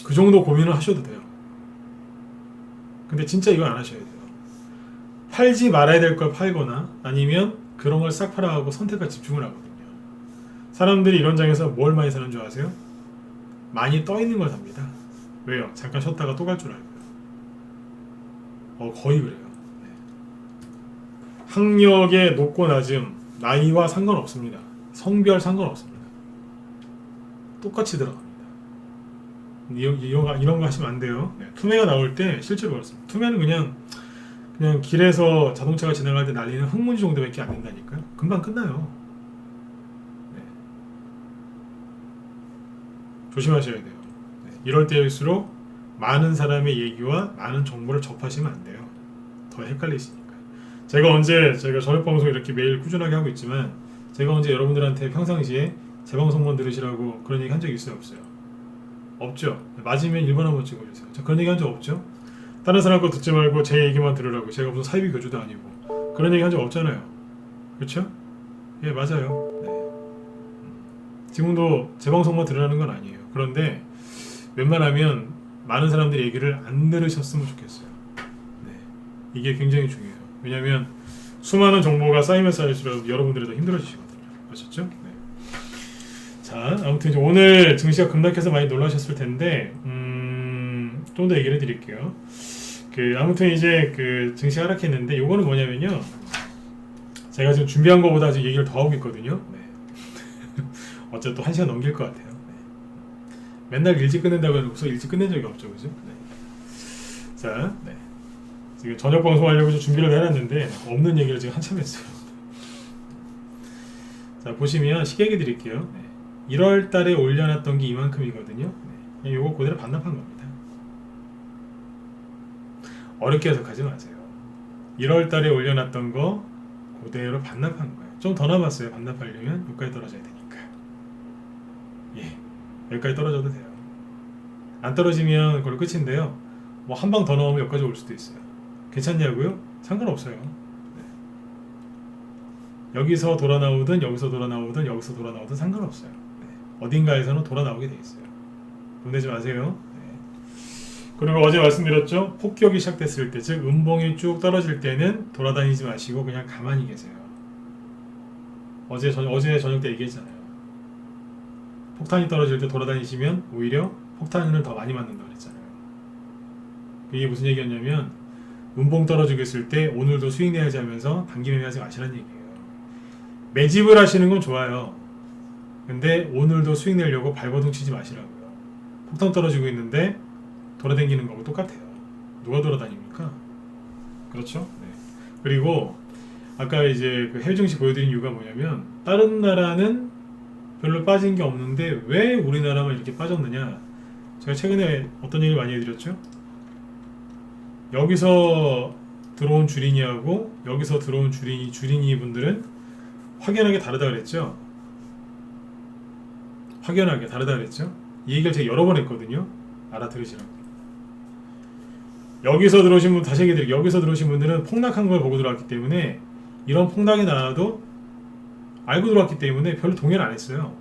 그 정도 고민을 하셔도 돼요. 근데 진짜 이거 안 하셔야 돼요. 팔지 말아야 될 걸 팔거나 아니면 그런 걸 싹 팔아가고 선택과 집중을 하거든요. 사람들이 이런 장에서 뭘 많이 사는 줄 아세요? 많이 떠 있는 걸 삽니다. 왜요? 잠깐 쉬었다가 또 갈 줄 알고요. 거의 그래요. 네. 학력의 높고 낮음, 나이와 상관없습니다. 성별 상관없습니다. 똑같이 들어갑니다. 이런 거 하시면 안 돼요. 네. 투매가 나올 때 실제로 그렇습니다. 투매는 그냥 길에서 자동차가 지나갈 때 날리는 흙먼지 정도밖에 안 된다니까요. 금방 끝나요. 네. 조심하셔야 돼요. 네. 이럴 때일수록 많은 사람의 얘기와 많은 정보를 접하시면 안 돼요. 더 헷갈리시니까. 제가 저녁 방송 이렇게 매일 꾸준하게 하고 있지만 제가 언제 여러분들한테 평상시에 제 방송만 들으시라고 그런 얘기 한 적이 있어요, 없어요? 없죠. 맞으면 1번 한번 찍어주세요. 저 그런 얘기 한 적 없죠? 다른 사람 거 듣지 말고 제 얘기만 들으라고. 제가 무슨 사이비 교주도 아니고 그런 얘기 한 적 없잖아요. 그렇죠? 예, 맞아요. 네. 지금도 제 방송만 들으라는 건 아니에요. 그런데 웬만하면 많은 사람들이 얘기를 안 들으셨으면 좋겠어요. 네. 이게 굉장히 중요해요. 왜냐하면 수많은 정보가 쌓이면 쌓일수록 여러분들이 더 힘들어지시거든요. 아셨죠? 네. 자, 아무튼 이제 오늘 증시가 급락해서 많이 놀라셨을 텐데 좀 더 얘기를 해드릴게요. 아무튼 이제 증시 하락했는데 요거는 뭐냐면요. 제가 지금 준비한 거보다 지금 얘기를 더 하고 있거든요. 네. 어쨌든 또 1시간 넘길 것 같아요. 네. 맨날 일찍 끝낸다고 해서 일찍 끝낸 적이 없죠, 그죠? 네. 자, 네. 지금 저녁 방송하려고 준비를 해놨는데 없는 얘기를 지금 한참 했어요. 자, 보시면 시계기 드릴게요. 네. 1월 달에 올려놨던 게 이만큼이거든요. 네. 요거 그대로 반납한 겁니다. 어렵게 해석하지 마세요. 1월 달에 올려놨던 거 그대로 반납한 거예요. 좀 더 남았어요. 반납하려면 여기까지 떨어져야 되니까. 예, 여기까지 떨어져도 돼요. 안 떨어지면 그걸로 끝인데요. 뭐 한 방 더 넣으면 여기까지 올 수도 있어요. 괜찮냐고요? 상관없어요. 네. 여기서 돌아 나오든 여기서 돌아 나오든 여기서 돌아 나오든 상관없어요. 네. 어딘가에서는 돌아 나오게 돼 있어요. 놀라지 마세요. 네. 그리고 어제 말씀드렸죠. 폭격이 시작됐을 때, 즉 음봉이 쭉 떨어질 때는 돌아다니지 마시고 그냥 가만히 계세요. 어제 저녁 때 얘기했잖아요. 폭탄이 떨어질 때 돌아다니시면 오히려 폭탄을 더 많이 맞는다 그랬잖아요. 이게 무슨 얘기였냐면 음봉 떨어지고 있을 때 오늘도 수익 내야지 하면서 단기 매매하지 마시라는 얘기예요. 매집을 하시는 건 좋아요. 근데 오늘도 수익 내려고 발버둥 치지 마시라고요. 폭탄 떨어지고 있는데 돌아다니는 거하고 똑같아요. 누가 돌아다닙니까? 그렇죠? 네. 그리고 아까 이제 그 해외 증시 보여드린 이유가 뭐냐면 다른 나라는 별로 빠진 게 없는데 왜 우리나라만 이렇게 빠졌느냐. 제가 최근에 어떤 얘기를 많이 해드렸죠? 여기서 들어온 주린이하고 여기서 들어온 주린이 분들은 확연하게 다르다 그랬죠? 확연하게 다르다 그랬죠? 이 얘기를 제가 여러 번 했거든요. 알아들으시라고. 여기서 들어오신 분, 다시 얘기 드릴게요. 여기서 들어오신 분들은 폭락한 걸 보고 들어왔기 때문에 이런 폭락이 나와도 알고 들어왔기 때문에 별로 동의를 안 했어요.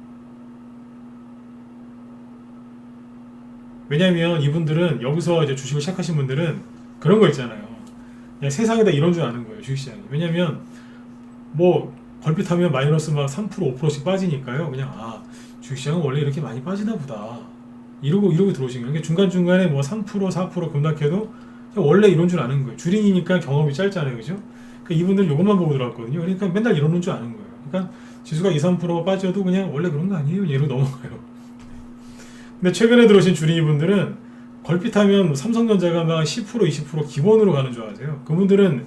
왜냐면 이분들은 여기서 이제 주식을 시작하신 분들은 그런 거 있잖아요. 그냥 세상에다 이런 줄 아는 거예요, 주식시장이. 왜냐면 뭐 걸핏하면 마이너스 막 3% 5%씩 빠지니까요. 그냥 주식시장은 원래 이렇게 많이 빠지나 보다. 이러고 들어오신 거예요. 그러니까 중간중간에 뭐 3% 4% 급락해도 원래 이런 줄 아는 거예요. 주린이니까 경험이 짧잖아요, 그죠? 그러니까 이분들 이것만 보고 들어왔거든요. 그러니까 맨날 이러는 줄 아는 거예요. 그러니까 지수가 2, 3% 빠져도 그냥 원래 그런 거 아니에요? 이러고 넘어가요. 근데 최근에 들어오신 주린이분들은 걸핏하면 삼성전자가 막 10% 20% 기본으로 가는 줄 아세요? 그분들은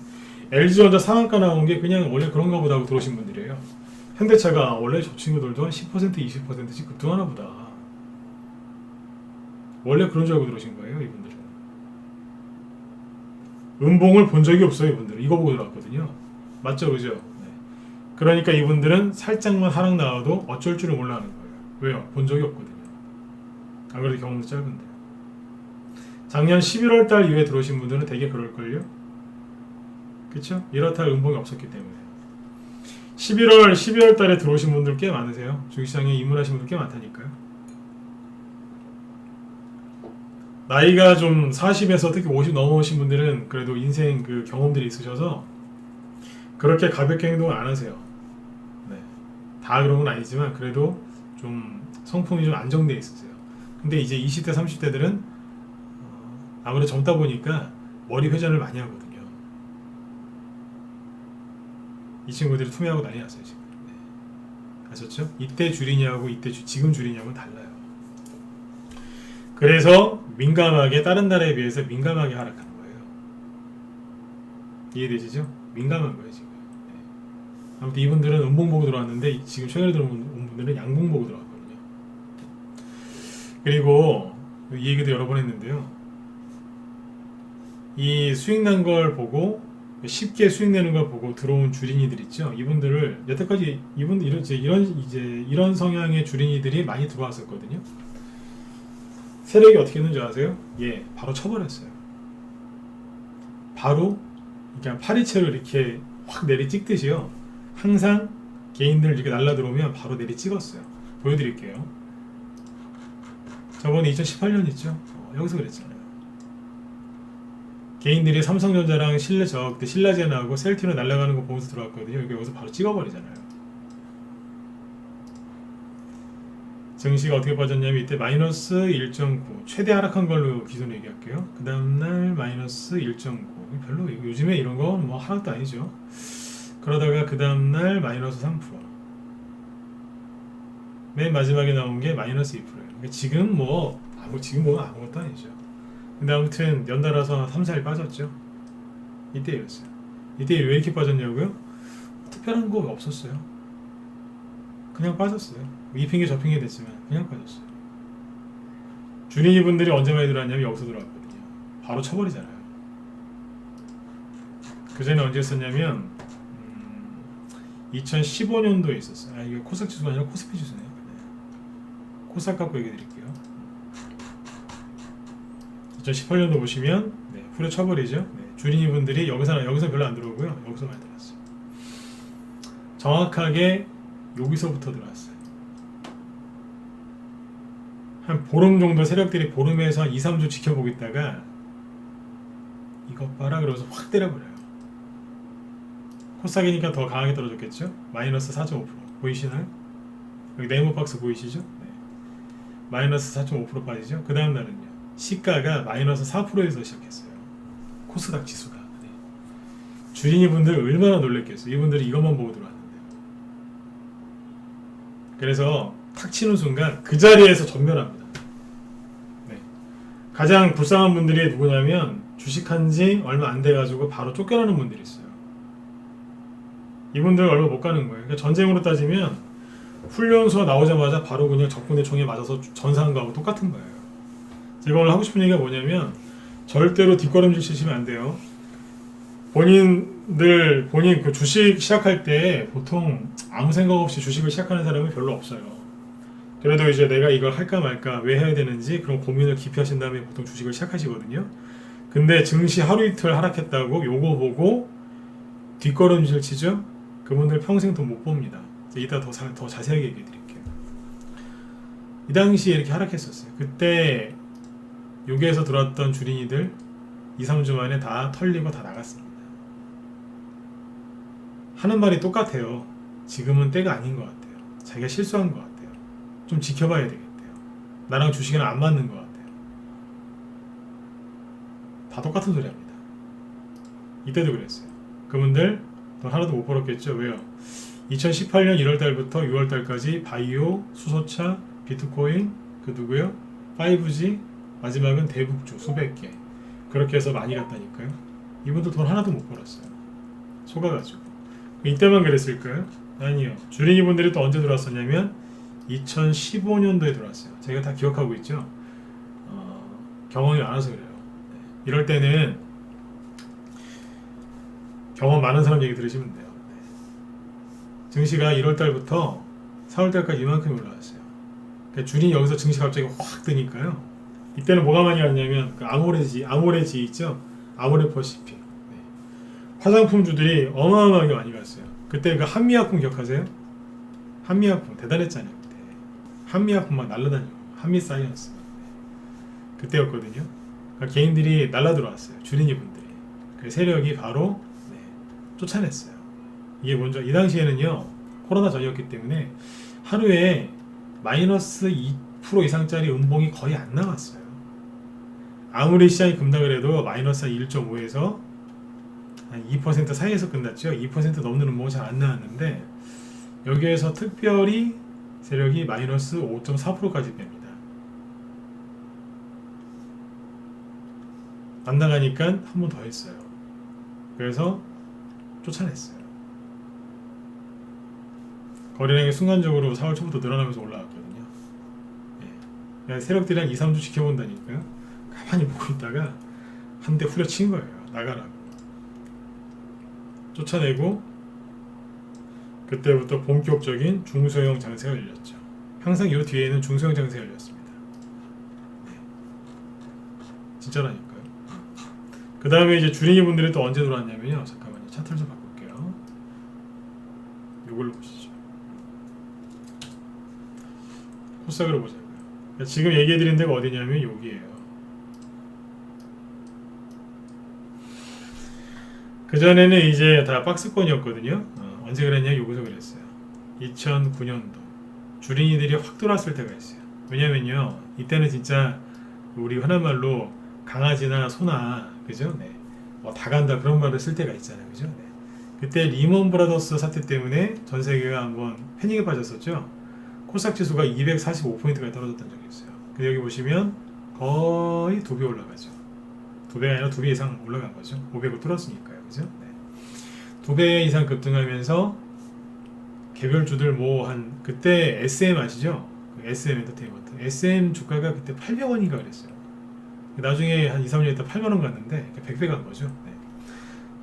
LG전자 상한가 나온 게 그냥 원래 그런가 보다 하고 들어오신 분들이에요. 현대차가 원래 저 친구들도 한 10% 20%씩 급등하나 보다. 원래 그런 줄 알고 들어오신 거예요, 이분들은. 음봉을 본 적이 없어요, 이분들은. 이거 보고 들어왔거든요. 맞죠, 그죠? 네. 그러니까 이분들은 살짝만 하락 나와도 어쩔 줄을 몰라하는 거예요. 왜요? 본 적이 없거든요. 안 그래도 경험도 짧은데. 작년 11월 달 이후에 들어오신 분들은 되게 그럴걸요? 그쵸? 이렇다 할 음봉이 없었기 때문에. 12월 달에 들어오신 분들 꽤 많으세요. 주식시장에 입문하신 분들 꽤 많다니까요. 나이가 좀 40에서 특히 50 넘어오신 분들은 그래도 인생 그 경험들이 있으셔서 그렇게 가볍게 행동을 안 하세요. 네. 다 그런 건 아니지만 그래도 좀 성품이 좀 안정돼 있으세요. 근데 이제 20대 30대들은 아무래도 젊다 보니까 머리 회전을 많이 하거든요. 이 친구들이 투명하고 난리 났어요 지금. 네. 아셨죠? 이때 주린이하고 지금 주린이하고는 달라요. 그래서 민감하게 다른 나라에 비해서 민감하게 하락하는 거예요. 이해되시죠? 민감한 거예요 지금. 네. 아무튼 이분들은 음봉 보고 들어왔는데 지금 최근에 들어온 분들은 양봉 보고 들어왔거든요. 그리고 이 얘기도 여러 번 했는데요. 이 수익 난 걸 보고 쉽게 수익 내는 걸 보고 들어온 주린이들 있죠. 이분들을 여태까지 이런 성향의 주린이들이 많이 들어왔었거든요. 세력이 어떻게 했는지 아세요? 예, 바로 쳐버렸어요. 바로 그냥 파리채로 이렇게 확 내리 찍듯이요. 항상 개인들 이렇게 날라 들어오면 바로 내리 찍었어요. 보여드릴게요. 저번에 2018년 있죠? 여기서 그랬잖아요. 개인들이 삼성전자랑 그때 신라젠하고 셀트리온 날아가는 거 보면서 들어왔거든요. 여기서 바로 찍어버리잖아요. 증시가 어떻게 빠졌냐면 이때 마이너스 1.9 최대 하락한 걸로 기존 얘기할게요. 그 다음날 마이너스 1.9 별로 요즘에 이런 건 뭐 하락도 아니죠. 그러다가 그 다음날 마이너스 3% 맨 마지막에 나온 게 마이너스 2%예요. 그러니까 지금 뭐 아무것도 아니죠. 근데 아무튼 연달아서 3, 4일 빠졌죠. 이때였어요. 이때 왜 이렇게 빠졌냐고요? 특별한 거 없었어요. 그냥 빠졌어요. 이 핑계 저 핑계 됐지만 그냥 빠졌어요. 주린이 분들이 언제 많이 들어왔냐면 여기서 들어왔거든요. 바로 쳐버리잖아요. 그 전에 언제 했었냐면 2015년도에 있었어요. 이게 코스닥 지수가 아니라 코스피 지수네요. 네. 코스닥 갖고 얘기해 드릴게요. 2018년도 보시면 후려 쳐버리죠. 주린이 분들이 여기서 별로 안 들어오고요. 여기서 많이 들어왔어요. 정확하게 여기서부터 들어왔어요. 한 보름 정도 세력들이 보름에서 한 2, 3주 지켜보고 있다가 이것 봐라 그러면서 확 때려버려요. 코스닥이니까 더 강하게 떨어졌겠죠? 마이너스 4.5% 보이시나요? 여기 네이버 박스 보이시죠? 네. 마이너스 4.5% 빠지죠? 그 다음 날은요, 시가가 마이너스 4%에서 시작했어요. 코스닥 지수가. 네. 주린이 분들 얼마나 놀랬겠어요. 이분들이 이것만 보고 들어왔는데. 그래서 탁 치는 순간 그 자리에서 전멸합니다. 네. 가장 불쌍한 분들이 누구냐면 주식한 지 얼마 안 돼가지고 바로 쫓겨나는 분들이 있어요. 이분들 얼마 못 가는 거예요. 그러니까 전쟁으로 따지면 훈련소 나오자마자 바로 그냥 적군의 총에 맞아서 전사한 거하고 똑같은 거예요. 제가 오늘 하고 싶은 얘기가 뭐냐면 절대로 뒷걸음질 치시면 안 돼요. 본인 그 주식 시작할 때 보통 아무 생각 없이 주식을 시작하는 사람은 별로 없어요. 그래도 이제 내가 이걸 할까 말까 왜 해야 되는지 그런 고민을 깊이 하신 다음에 보통 주식을 시작하시거든요. 근데 증시 하루 이틀 하락했다고 요거 보고 뒷걸음질 치죠? 그분들 평생 돈 못 봅니다. 이따 더 자세하게 얘기해 드릴게요. 이 당시에 이렇게 하락했었어요. 그때 여기에서 들어왔던 주린이들 2, 3주 만에 다 털리고 다 나갔습니다. 하는 말이 똑같아요. 지금은 때가 아닌 것 같아요. 자기가 실수한 것 같아요. 좀 지켜봐야 되겠대요. 나랑 주식은 안 맞는 것 같아요. 다 똑같은 소리 합니다. 이때도 그랬어요. 그분들 돈 하나도 못 벌었겠죠. 왜요? 2018년 1월달부터 6월달까지 바이오, 수소차, 비트코인, 그 누구요? 5G, 마지막은 대북주 수백 개. 그렇게 해서 많이 갔다니까요. 이분도 돈 하나도 못 벌었어요. 속아가지고. 이때만 그랬을까요? 아니요. 주린이 분들이 또 언제 들어왔었냐면 2015년도에 들어왔어요. 제가 다 기억하고 있죠. 경험이 많아서 그래요. 이럴 때는 경험 많은 사람 얘기 들으시면 돼요. 증시가 1월달부터 4월달까지 이만큼 올라왔어요. 그러니까 주린이 여기서 증시 갑자기 확 뜨니까요. 이때는 뭐가 많이 왔냐면 그 아모레지 있죠? 아모레퍼시픽. 네. 화장품주들이 어마어마하게 많이 갔어요. 그때 그 한미약품 기억하세요? 한미약품 대단했잖아요. 그때 한미약품 막 날라다니고 한미사이언스. 네. 그때였거든요. 그러니까 개인들이 날라 들어왔어요. 주린이 분들이. 그 세력이 바로 쫓아냈어요. 이게 먼저 이 당시에는요, 코로나 전이었기 때문에 하루에 마이너스 2% 이상짜리 음봉이 거의 안 나왔어요. 아무리 시장이 급락을 해도 마이너스 1.5에서 한 2% 사이에서 끝났죠. 2% 넘는 음봉은 잘 안 나왔는데 여기에서 특별히 세력이 마이너스 5.4%까지 뺍니다. 안 나가니까 한 번 더 했어요. 그래서 쫓아냈어요. 거래량이 순간적으로 4월 초부터 늘어나면서 올라왔거든요. 예. 세력들이 한 2, 3주 지켜본다니까요. 가만히 보고 있다가 한 대 후려친 거예요. 나가라고. 쫓아내고 그때부터 본격적인 중소형 장세가 열렸죠. 항상 이 뒤에는 중소형 장세가 열렸습니다. 진짜라니까요. 그 다음에 이제 주린이 분들이 또 언제 들어왔냐면요. 잠깐만요. 차트를 좀 바꿀게요. 이걸로 보시죠. 코스닥으로 보자고요. 지금 얘기해드린 데가 어디냐면 여기에요. 그전에는 이제 다 박스권이었거든요. 언제 그랬냐? 여기서 그랬어요. 2009년도 주린이들이 확 들어왔을 때가 있어요. 왜냐면요, 이때는 진짜 우리 흔한 말로 강아지나 소나, 그죠? 네. 뭐 다 간다 그런 말을 쓸 때가 있잖아요, 그죠? 네. 그때 리먼 브라더스 사태 때문에 전 세계가 한번 패닉에 빠졌었죠. 코스닥 지수가 245포인트까지 떨어졌던 적이 있어요. 근데 여기 보시면 거의 2배 올라가죠. 2배가 아니라 2배 이상 올라간 거죠. 500을 뚫었으니까요, 그죠? 네. 2배 이상 급등하면서 개별주들 뭐 한 그때 SM 아시죠? 그 SM 엔터테인먼트. SM 주가가 그때 800원인가 그랬어요. 나중에 한 2, 3년 있다 8만원 갔는데 100배 간 거죠. 네.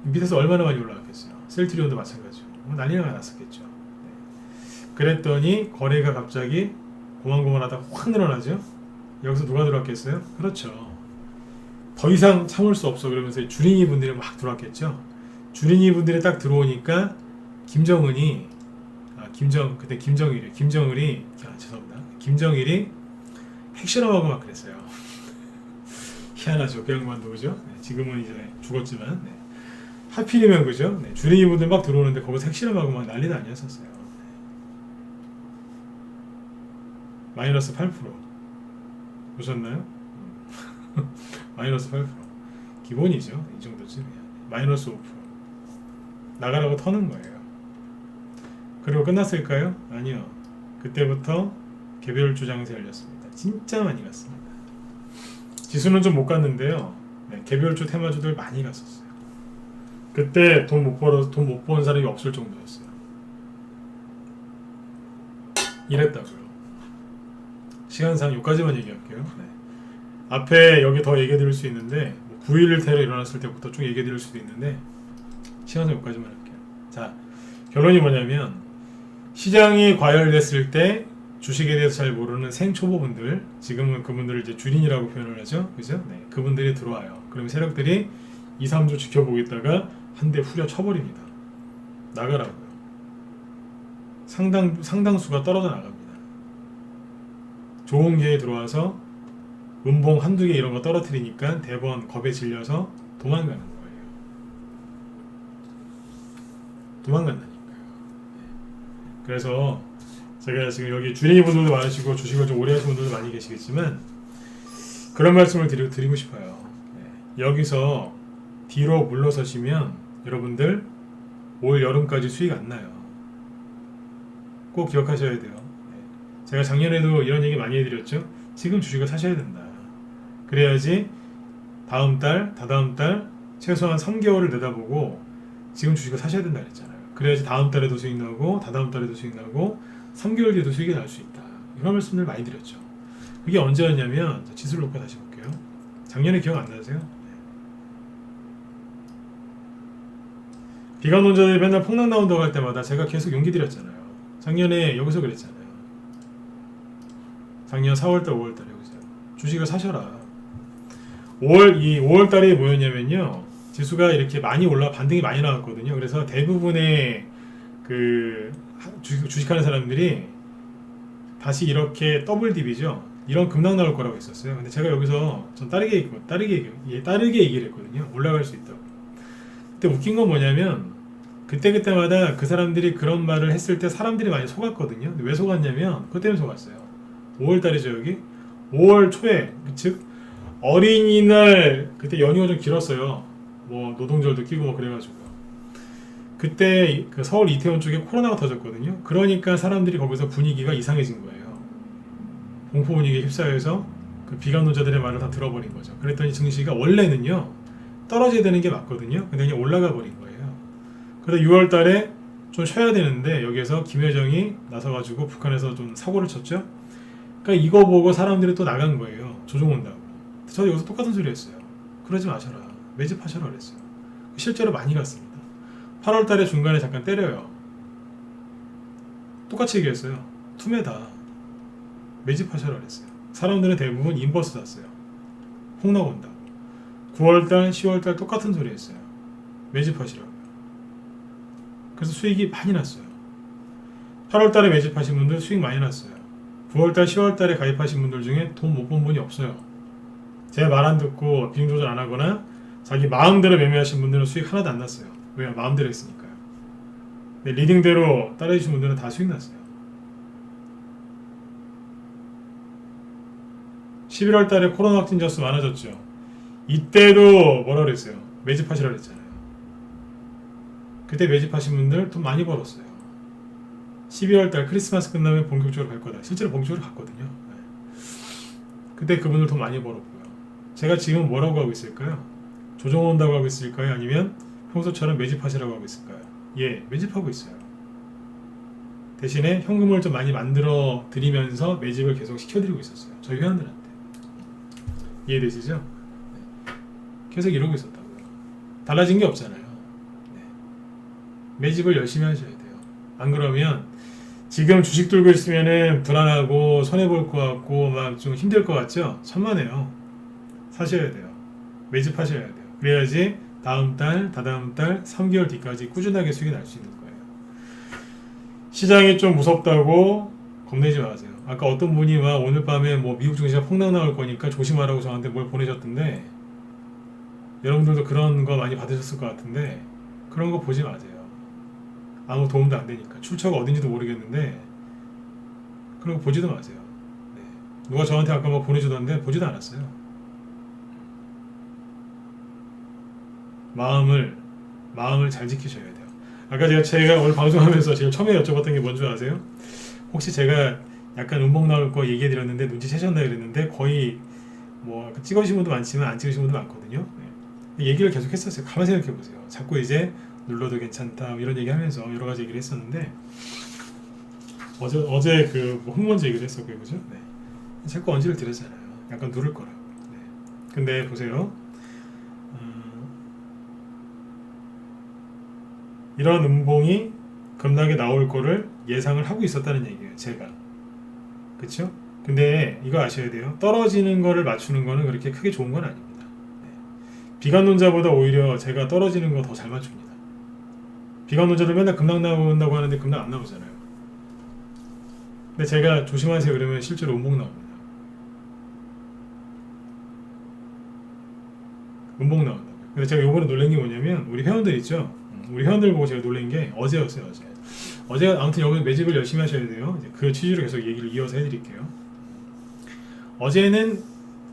밑에서 얼마나 많이 올라갔겠어요. 셀트리온도 마찬가지고 난리가 났었겠죠. 네. 그랬더니 거래가 갑자기 고만고만하다 확 늘어나죠. 여기서 누가 들어왔겠어요? 그렇죠. 더 이상 참을 수 없어 그러면서 주린이 분들이 막 들어왔겠죠. 주린이 분들이 딱 들어오니까 김정은이 그때 김정일이 죄송합니다. 김정일이 핵실험하고 막 그랬어요. 희한하죠, 그 양반도. 그죠? 네, 지금은 이제 죽었지만, 네. 하필이면 그죠? 네, 주린이 분들 막 들어오는데 거기서 핵실험하고 막 난리도 아니었었어요. 마이너스 8% 보셨나요? 마이너스 8% 기본이죠. 이 정도쯤이야. 마이너스 5% 나가라고 터는 거예요. 그리고 끝났을까요? 아니요. 그때부터 개별주 장세 열렸습니다. 진짜 많이 갔습니다. 지수는 좀 못 갔는데요. 네, 개별주 테마주들 많이 갔었어요. 그때 돈 못 번 사람이 없을 정도였어요. 이랬다고요. 시간상 여기까지만 얘기할게요. 네. 앞에 여기 더 얘기해 드릴 수 있는데 9.11 테러 일어났을 때부터 쭉 얘기해 드릴 수도 있는데 시간상 여기까지만 할게요. 자, 결론이 뭐냐면 시장이 과열됐을 때 주식에 대해서 잘 모르는 생초보분들, 지금은 그분들을 이제 주린이라고 표현을 하죠. 그죠? 네, 그분들이 들어와요. 그럼 세력들이 2, 3주 지켜보겠다가 한 대 후려 쳐버립니다. 나가라고요. 상당수가 떨어져 나갑니다. 좋은 기회에 들어와서 음봉 한두 개 이런 거 떨어뜨리니까 대번 겁에 질려서 도망가는 거예요. 도망간다니까요. 그래서 제가 지금 여기 주린이 분들도 많으시고 주식을 좀 오래 하시는 분들도 많이 계시겠지만 그런 말씀을 드리고 싶어요. 여기서 뒤로 물러서시면 여러분들 올 여름까지 수익 안 나요. 꼭 기억하셔야 돼요. 제가 작년에도 이런 얘기 많이 해드렸죠. 지금 주식을 사셔야 된다. 그래야지 다음 달, 다다음 달 최소한 3개월을 내다보고 지금 주식을 사셔야 된다 그랬잖아요. 그래야지 다음 달에도 수익 나고 다다음 달에도 수익 나고 3개월 뒤에도 수익이 날 수 있다. 이런 말씀을 많이 드렸죠. 그게 언제였냐면 지수를 놓고 다시 볼게요. 작년에 기억 안 나세요? 비관론자들이 맨날 폭락 나온다고 할 때마다 제가 계속 용기 드렸잖아요. 작년에 여기서 그랬잖아요. 작년 4월달, 5월달에 여기서 주식을 사셔라. 5월달에 뭐였냐면요. 지수가 이렇게 많이 반등이 많이 나왔거든요. 그래서 대부분의 그 주식하는 사람들이 다시 이렇게 더블 딥이죠. 이런 급락 나올 거라고 했었어요. 근데 제가 여기서 전 다르게 얘기를 했거든요. 올라갈 수 있다고. 근데 웃긴 건 뭐냐면 그때마다 그 사람들이 그런 말을 했을 때 사람들이 많이 속았거든요. 근데 왜 속았냐면 그것 때문에 속았어요. 5월달이죠 여기. 5월 초에 즉 어린이날 그때 연휴가 좀 길었어요. 뭐 노동절도 끼고 뭐 그래가지고요. 그때 그 서울 이태원 쪽에 코로나가 터졌거든요. 그러니까 사람들이 거기서 분위기가 이상해진 거예요. 공포 분위기에 휩싸여서 그 비관론자들의 말을 다 들어버린 거죠. 그랬더니 증시가 원래는요 떨어져야 되는 게 맞거든요. 근데 그냥 올라가 버린 거예요. 그래서 6월 달에 좀 쉬어야 되는데 여기에서 김여정이 나서가지고 북한에서 좀 사고를 쳤죠. 그러니까 이거 보고 사람들이 또 나간 거예요. 조종 온다고. 저도 여기서 똑같은 소리 했어요. 그러지 마셔라. 매집하셔라 그랬어요. 실제로 많이 갔습니다. 8월 달에 중간에 잠깐 때려요. 똑같이 얘기했어요. 투매다. 매집하셔라 그랬어요. 사람들은 대부분 인버스 샀어요. 폭락 온다고. 9월달, 10월달 똑같은 소리 했어요. 매집하시라고요. 그래서 수익이 많이 났어요. 8월달에 매집하신 분들 수익 많이 났어요. 9월달, 10월달에 가입하신 분들 중에 돈 못 번 분이 없어요. 제 말 안 듣고 비중 조절 안 하거나 자기 마음대로 매매하신 분들은 수익 하나도 안 났어요. 왜? 마음대로 했으니까요. 근데 리딩대로 따라주신 분들은 다 수익 났어요. 11월 달에 코로나 확진자 수 많아졌죠. 이때도 뭐라 그랬어요? 매집하시라 그랬잖아요. 그때 매집하신 분들 돈 많이 벌었어요. 12월 달 크리스마스 끝나면 본격적으로 갈 거다. 실제로 본격적으로 갔거든요. 그때 그분들 돈 많이 벌었고요. 제가 지금 뭐라고 하고 있을까요? 조정 온다고 하고 있을까요? 아니면 평소처럼 매집하시라고 하고 있을까요? 예, 매집하고 있어요. 대신에 현금을 좀 많이 만들어 드리면서 매집을 계속 시켜드리고 있었어요. 저희 회원들한테. 이해되시죠? 계속 이러고 있었다고요. 달라진 게 없잖아요. 매집을 열심히 하셔야 돼요. 안 그러면 지금 주식 들고 있으면은 불안하고 손해볼 것 같고 막 좀 힘들 것 같죠? 천만에요. 사셔야 돼요. 매집하셔야 돼요. 그래야지 다음 달, 다다음 달, 3개월 뒤까지 꾸준하게 수익이 날 수 있는 거예요. 시장이 좀 무섭다고 겁내지 마세요. 아까 어떤 분이 막 오늘 밤에 뭐 미국 증시가 폭락 나올 거니까 조심하라고 저한테 뭘 보내셨던데, 여러분들도 그런 거 많이 받으셨을 것 같은데 그런 거 보지 마세요. 아무 도움도 안 되니까. 출처가 어딘지도 모르겠는데 그런 거 보지도 마세요. 네. 누가 저한테 아까 뭐 보내주던데 보지도 않았어요. 마음을 잘 지키셔야 돼요. 아까 제가 오늘 방송하면서 제일 처음에 여쭤봤던 게 뭔지 아세요? 혹시 제가 약간 음봉 나올 거 얘기해 드렸는데 눈치채셨나 그랬는데, 거의 뭐 찍으신 분도 많지만 안 찍으신 분도 많거든요. 네. 얘기를 계속 했었어요. 가만히 생각해 보세요. 자꾸 이제 눌러도 괜찮다 이런 얘기 하면서 여러 가지 얘기를 했었는데, 어제 그뭐 흙먼지 얘기를 했었고요, 그죠? 네. 자꾸 언지를 드렸잖아요. 약간 누를 거라고. 네. 근데 보세요. 이런 음봉이 급락에 나올 거를 예상을 하고 있었다는 얘기예요, 제가. 그쵸? 근데 이거 아셔야 돼요. 떨어지는 거를 맞추는 거는 그렇게 크게 좋은 건 아닙니다. 네. 비관론자보다 오히려 제가 떨어지는 거 더 잘 맞춥니다. 비관론자들 맨날 급락 나온다고 하는데 급락 안 나오잖아요. 근데 제가 조심하세요 그러면 실제로 음봉 나옵니다. 음봉 나온다고요. 근데 제가 요번에 놀란 게 뭐냐면, 우리 회원들 있죠? 우리 회원들 보고 제가 놀란 게 어제였어요. 어제가 아무튼 여기 매집을 열심히 하셔야 돼요. 이제 그 취지로 계속 얘기를 이어서 해드릴게요.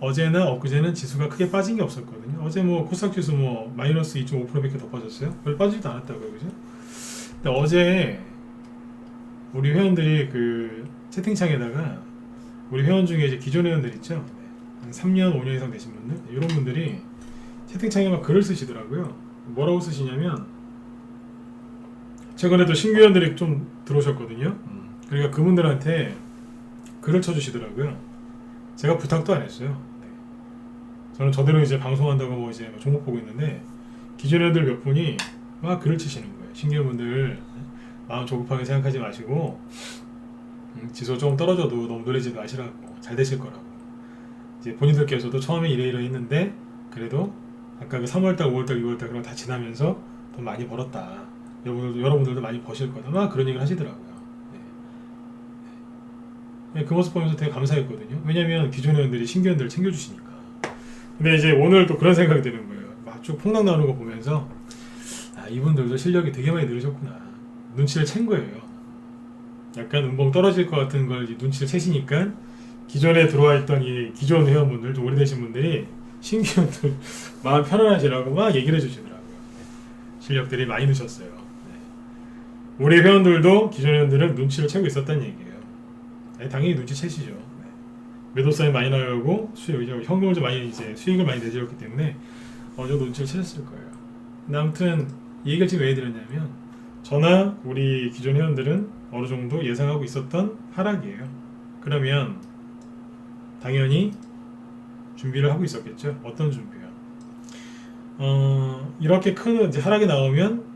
어제나 엊그제는 지수가 크게 빠진 게 없었거든요. 어제 뭐 코스닥 지수 뭐 마이너스 2.5%밖에 더 빠졌어요. 별로 빠지지도 않았다고요, 그죠? 근데 어제 우리 회원들이 그 채팅창에다가, 우리 회원 중에 이제 기존 회원들 있죠? 한 3년, 5년 이상 되신 분들, 이런 분들이 채팅창에 막 글을 쓰시더라고요. 뭐라고 쓰시냐면, 최근에도 신규 회원들이 좀 들어오셨거든요. 그러니까 그분들한테 글을 쳐주시더라고요. 제가 부탁도 안 했어요. 네. 저는 저대로 이제 방송한다고 뭐 이제 종목 보고 있는데, 기존 회원들 몇 분이 막 글을 치시는 거예요. 신규 회원분들 마음 조급하게 생각하지 마시고, 지수 조금 떨어져도 너무 놀라지 마시라고, 잘 되실 거라고. 이제 본인들께서도 처음에 이래 했는데 그래도 아까 그 3월달, 5월달, 6월달 그런 거 다 지나면서 돈 많이 벌었다. 여러분들도 많이 버실 거다. 막 그런 얘기를 하시더라고요. 네. 그 모습 보면서 되게 감사했거든요. 왜냐면 기존 회원들이 신규 회원들을 챙겨주시니까. 근데 이제 오늘 또 그런 생각이 드는 거예요. 막 쭉 폭락 나오는 거 보면서, 아, 이분들도 실력이 되게 많이 늘으셨구나. 눈치를 챈 거예요. 약간 음봉 떨어질 것 같은 걸 눈치를 채시니까, 기존에 들어와 있던 이 기존 회원분들, 좀 오래되신 분들이 신규 회원들 마음 편안하시라고 막 얘기를 해주시더라고요. 실력들이 많이 느셨어요. 우리 회원들도 기존 회원들은 눈치를 채고 있었다는 얘기예요. 당연히 눈치채시죠. 네. 매도성이 많이 나가고 현금을 좀 많이 이제 수익을 많이 내드렸기 때문에 어느 정도 눈치를 채셨을 거예요. 근데 아무튼 이 얘기를 지금 왜 해드렸냐면, 저나 우리 기존 회원들은 어느 정도 예상하고 있었던 하락이에요. 그러면 당연히 준비를 하고 있었겠죠. 어떤 준비요? 이렇게 큰 이제 하락이 나오면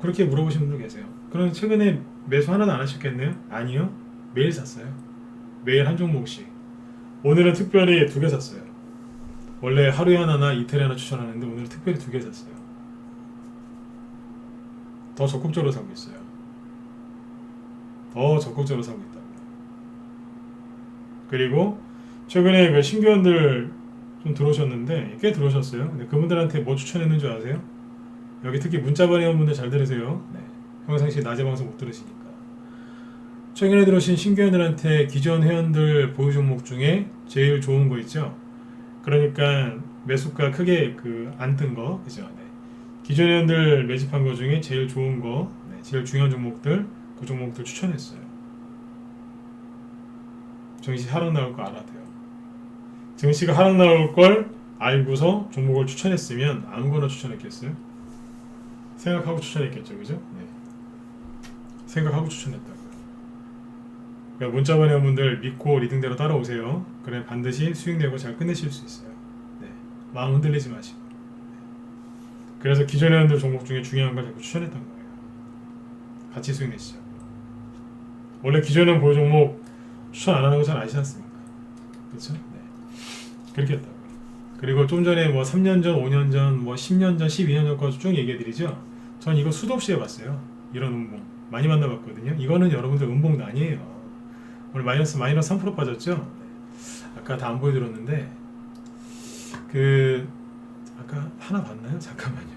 그렇게 물어보시는 분들 계세요. 그럼 최근에 매수 하나도 안 하셨겠네요? 아니요. 매일 샀어요. 매일 한 종목씩. 오늘은 특별히 2개 샀어요. 원래 하루에 하나나 이틀에 하나 추천하는데 오늘은 특별히 2개 샀어요. 더 적극적으로 사고 있어요. 더 적극적으로 사고 있다고요. 그리고 최근에 그 신규원들 좀 들어오셨는데, 꽤 들어오셨어요. 근데 그분들한테 뭐 추천했는 줄 아세요? 여기 특히 문자번호 회원분들 잘 들으세요. 네. 평상시 낮에 방송 못 들으시니까. 최근에 들어오신 신규원들한테 기존 회원들 보유 종목 중에 제일 좋은 거 있죠? 그러니까 매수가 크게 안 뜬 거, 그죠? 네. 기존 회원들 매집한 거 중에 제일 좋은 거, 네. 제일 중요한 종목들, 그 종목들 추천했어요. 정시 하락 나올 거 알아야 돼요. 정시가 하락 나올 걸 알고서 종목을 추천했으면 아무거나 추천했겠어요? 생각하고 추천했겠죠, 그죠? 네. 생각하고 추천했다고요. 그러니까 문자번 회원분들 믿고 리딩대로 따라오세요. 그래 반드시 수익 내고 잘 끝내실 수 있어요. 네. 마음 흔들리지 마시고. 네. 그래서 기존 회원들 종목 중에 중요한 걸 자꾸 추천했던 거예요. 같이 수익 내시죠. 원래 기존은 보유 종목 추천 안 하는 거 잘 아시지 않습니까? 그렇죠? 네. 그렇게 했다고요. 그리고 좀 전에 뭐 3년 전, 5년 전, 뭐 10년 전, 12년 전까지 쭉 얘기해드리죠. 전 이거 수도 없이 해봤어요. 이런 음봉. 많이 만나봤거든요. 이거는 여러분들 음봉도 아니에요. 오늘 마이너스 3% 빠졌죠? 네. 아까 다 안 보여드렸는데 아까 하나 봤나요? 잠깐만요.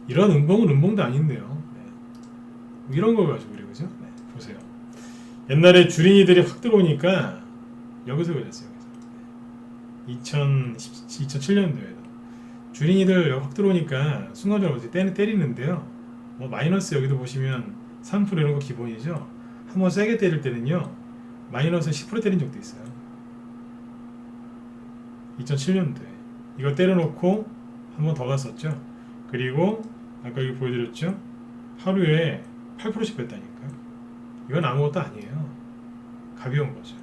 이런 음봉은 음봉도 아닌데요. 네. 이런 걸 가지고 그래, 그죠? 네. 보세요. 옛날에 주린이들이 확 들어오니까 여기서 그랬어요. 2007년도에도 주린이들 확 들어오니까 순간적으로 때리는데요. 뭐 마이너스 여기도 보시면 3% 이런 거 기본이죠. 한번 세게 때릴 때는요 마이너스 10% 때린 적도 있어요. 2007년도에 이거 때려놓고 한 번 더 갔었죠. 그리고 아까 여기 보여드렸죠. 하루에 8%씩 뺐다니까요. 이건 아무것도 아니에요. 가벼운 거죠.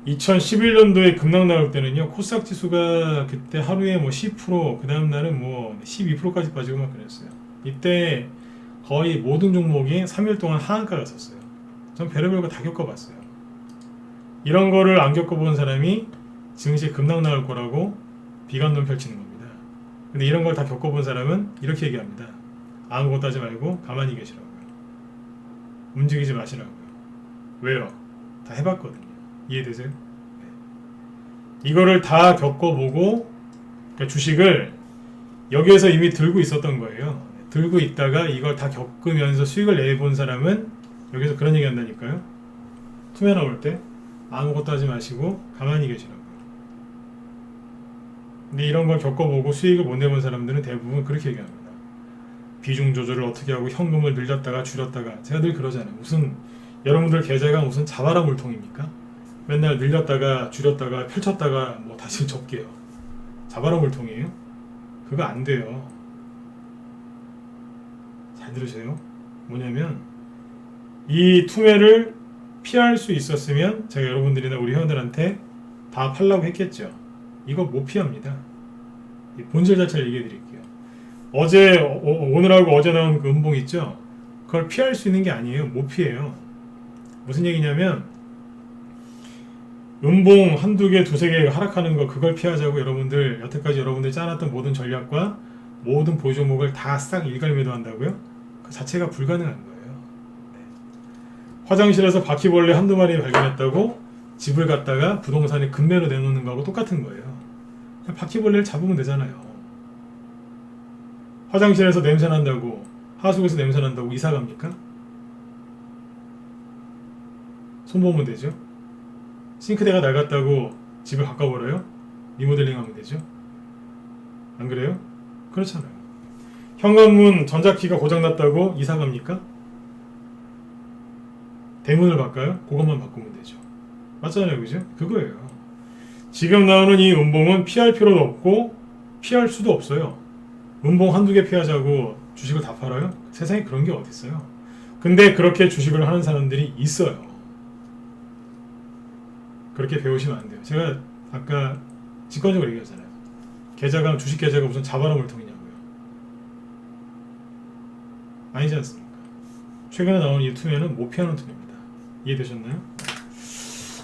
2011년도에 급락 나올 때는요, 코스닥 지수가 그때 하루에 뭐 10%, 그 다음 날은 뭐 12%까지 빠지고 막 그랬어요. 이때 거의 모든 종목이 3일 동안 하한가 갔었어요. 전 별의별 거 다 겪어봤어요. 이런 거를 안 겪어본 사람이 증시에 급락 나올 거라고 비관론 펼치는 겁니다. 근데 이런 걸 다 겪어본 사람은 이렇게 얘기합니다. 아무것도 하지 말고 가만히 계시라고요. 움직이지 마시라고요. 왜요? 다 해봤거든요. 이해되세요? 네. 이거를 다 겪어보고 그러니까 주식을 여기에서 이미 들고 있었던 거예요. 들고 있다가 이걸 다 겪으면서 수익을 내본 사람은 여기서 그런 얘기 한다니까요. 투매 나올 때 아무것도 하지 마시고 가만히 계시라고요. 근데 이런 걸 겪어보고 수익을 못 내본 사람들은 대부분 그렇게 얘기합니다. 비중 조절을 어떻게 하고 현금을 늘렸다가 줄였다가 제가 늘 그러잖아요. 무슨 여러분들 계좌가 무슨 자바라 물통입니까? 맨날 늘렸다가 줄였다가 펼쳤다가 뭐 다시 접게요. 자바라 물통이에요? 그거 안 돼요. 잘 들으세요. 뭐냐면 이 투매를 피할 수 있었으면 제가 여러분들이나 우리 회원들한테 다 팔라고 했겠죠. 이거 못 피합니다. 본질 자체를 얘기해 드릴게요. 오늘하고 어제 나온 그 음봉 있죠? 그걸 피할 수 있는 게 아니에요. 못 피해요. 무슨 얘기냐면 음봉 한두 개, 두세 개 하락하는 거 그걸 피하자고 여러분들 여태까지 여러분들이 짜놨던 모든 전략과 모든 보유 종목을 다 싹 일괄매도 한다고요? 그 자체가 불가능한 거예요. 네. 화장실에서 바퀴벌레 한두 마리 발견했다고 집을 갖다가 부동산에 급매로 내놓는 거하고 똑같은 거예요. 그냥 바퀴벌레를 잡으면 되잖아요. 화장실에서 냄새 난다고 하수구에서 냄새 난다고 이사 갑니까? 손보면 되죠. 싱크대가 낡았다고 집을 바꿔버려요? 리모델링 하면 되죠. 안 그래요? 그렇잖아요. 현관문 전자키가 고장났다고 이사 갑니까? 대문을 바꿔요? 그것만 바꾸면 되죠. 맞잖아요. 그죠? 그거예요. 지금 나오는 이 음봉은 피할 필요도 없고 피할 수도 없어요. 음봉 한두 개 피하자고 주식을 다 팔아요? 세상에 그런 게 어디 있어요. 근데 그렇게 주식을 하는 사람들이 있어요. 그렇게 배우시면 안 돼요. 제가 아까 직관적으로 얘기했잖아요. 계좌가 주식 계좌가 무슨 자바라 물통이냐고요. 아니지 않습니까? 최근에 나온 이 투매는 못 피하는 투매입니다. 이해되셨나요?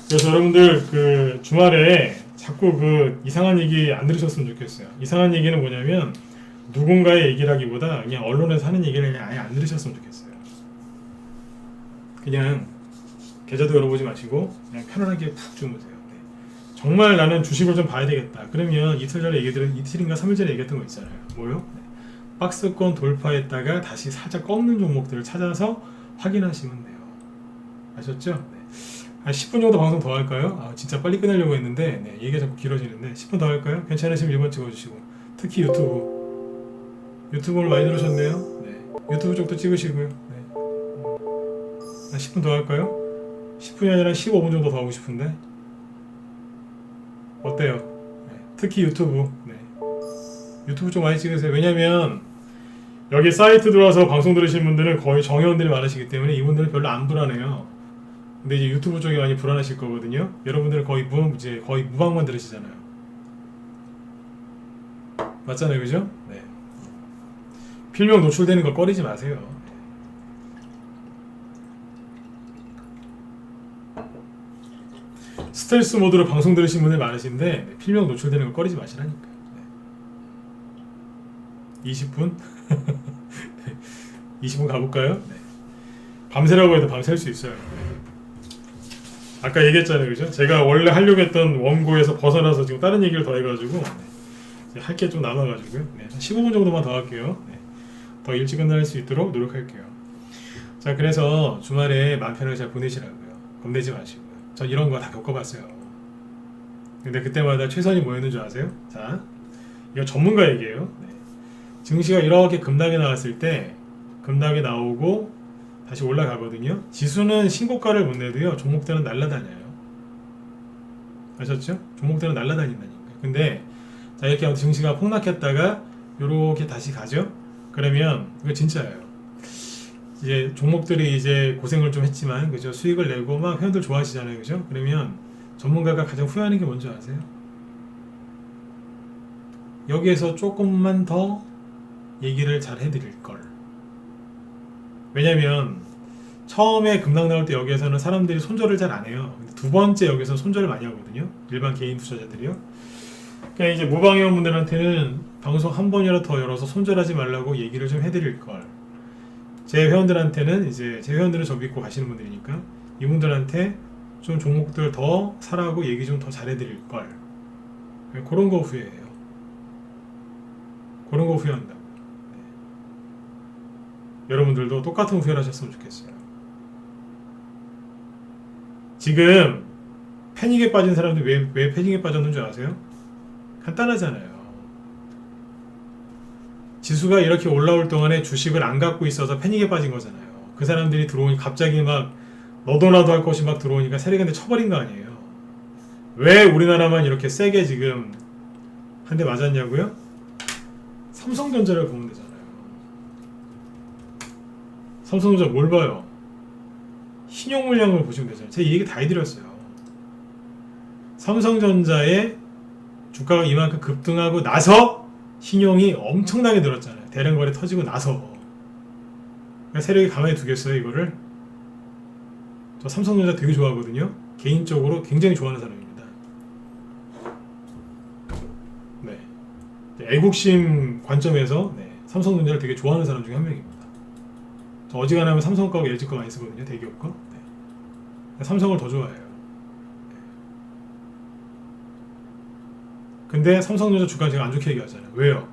그래서 여러분들 그 주말에 자꾸 그 이상한 얘기 안 들으셨으면 좋겠어요. 이상한 얘기는 뭐냐면 누군가의 얘기를 하기보다 그냥 언론에서 하는 얘기를 그냥 아예 안 들으셨으면 좋겠어요. 그냥 계좌도 열어보지 마시고 그냥 편안하게 푹 주무세요. 네. 정말 나는 주식을 좀 봐야 되겠다. 그러면 이틀 전에 이틀인가 3일 전에 얘기했던 거 있잖아요. 뭐요? 네. 박스권 돌파했다가 다시 살짝 꺾는 종목들을 찾아서 확인하시면 돼요. 아셨죠? 네. 한 10분 정도 방송 더 할까요? 아, 진짜 빨리 끝내려고 했는데 네, 얘기가 자꾸 길어지는데 10분 더 할까요? 괜찮으시면 1번 찍어주시고 특히 유튜브를 많이 들으셨네요. 네. 유튜브 쪽도 찍으시고요. 네. 10분 더 할까요? 10분이 아니라 15분 정도 더 하고 싶은데 어때요? 네. 특히 유튜브 유튜브 좀 많이 찍으세요. 왜냐면 여기 사이트 들어와서 방송 들으시는 분들은 거의 정회원들이 많으시기 때문에 이분들은 별로 안 불안해요. 근데 이제 유튜브 쪽이 많이 불안하실 거거든요. 여러분들은 거의 무방만 들으시잖아요. 맞잖아요, 그죠? 네. 필명 노출되는 거 꺼리지 마세요. 스텔스 모드로 방송 들으신 분들 많으신데 필명 노출되는 거 꺼리지 마시라니까. 20분? 20분 가볼까요? 네. 밤새라고 해도 밤샐 수 있어요. 아까 얘기했잖아요, 그죠? 제가 원래 하려고 했던 원고에서 벗어나서 지금 다른 얘기를 더 해가지고 할 게 좀 남아가지고요. 네, 15분 정도만 더 할게요. 네, 더 일찍 끝날 수 있도록 노력할게요. 자, 그래서 주말에 마음 편하게 잘 보내시라고요. 겁내지 마시고요. 전 이런 거 다 겪어봤어요. 근데 그때마다 최선이 뭐였는 줄 아세요? 자, 이거 전문가 얘기예요. 네. 증시가 이렇게 급락이 나왔을 때 급락이 나오고 다시 올라가거든요. 지수는 신고가를 못 내도요, 종목들은 날아다녀요. 아셨죠? 종목들은 날아다닌다니까. 근데 자, 이렇게 증시가 폭락했다가 요렇게 다시 가죠. 그러면 이거 진짜예요. 이제 종목들이 이제 고생을 좀 했지만, 그죠? 수익을 내고 막 회원들 좋아하시잖아요, 그죠? 그러면 전문가가 가장 후회하는 게 뭔지 아세요? 여기에서 조금만 더 얘기를 잘 해드릴 걸. 왜냐면 처음에 급락 나올 때 여기에서는 사람들이 손절을 잘 안 해요. 두 번째 여기서 손절을 많이 하거든요. 일반 개인 투자자들이요. 그러니까 이제 무방회원분들한테는 방송 한 번이라도 더 열어서 손절하지 말라고 얘기를 좀 해드릴 걸. 제 회원들한테는 이제 제 회원들은 저 믿고 가시는 분들이니까 이분들한테 좀 종목들 더 사라고 얘기 좀 더 잘해드릴 걸. 그런 거 후회해요. 그런 거 후회한다고. 네. 여러분들도 똑같은 후회를 하셨으면 좋겠어요. 지금 패닉에 빠진 사람들이 왜 패닉에 빠졌는 줄 아세요? 간단하잖아요. 지수가 이렇게 올라올 동안에 주식을 안 갖고 있어서 패닉에 빠진 거잖아요. 그 사람들이 들어오니 갑자기 막 너도 나도 할 것이 막 들어오니까 세력한테 쳐버린 거 아니에요. 왜 우리나라만 이렇게 세게 지금 한 대 맞았냐고요? 삼성전자를 보면 되잖아요. 삼성전자 뭘 봐요? 신용 물량을 보시면 되잖아요. 제가 이 얘기 다 해드렸어요. 삼성전자의 주가가 이만큼 급등하고 나서 신용이 엄청나게 늘었잖아요. 대량 거래 터지고 나서. 그러니까 세력이 가만히 두겠어요, 이거를? 저 삼성전자 되게 좋아하거든요. 개인적으로 굉장히 좋아하는 사람입니다. 네. 애국심 관점에서 삼성전자를 되게 좋아하는 사람 중에 한 명입니다. 저 어지간하면 삼성 거하고 LG 거 많이 쓰거든요, 대기업 거. 네. 삼성을 더 좋아해요. 근데 삼성전자 주가 제가 안 좋게 얘기하잖아요. 왜요?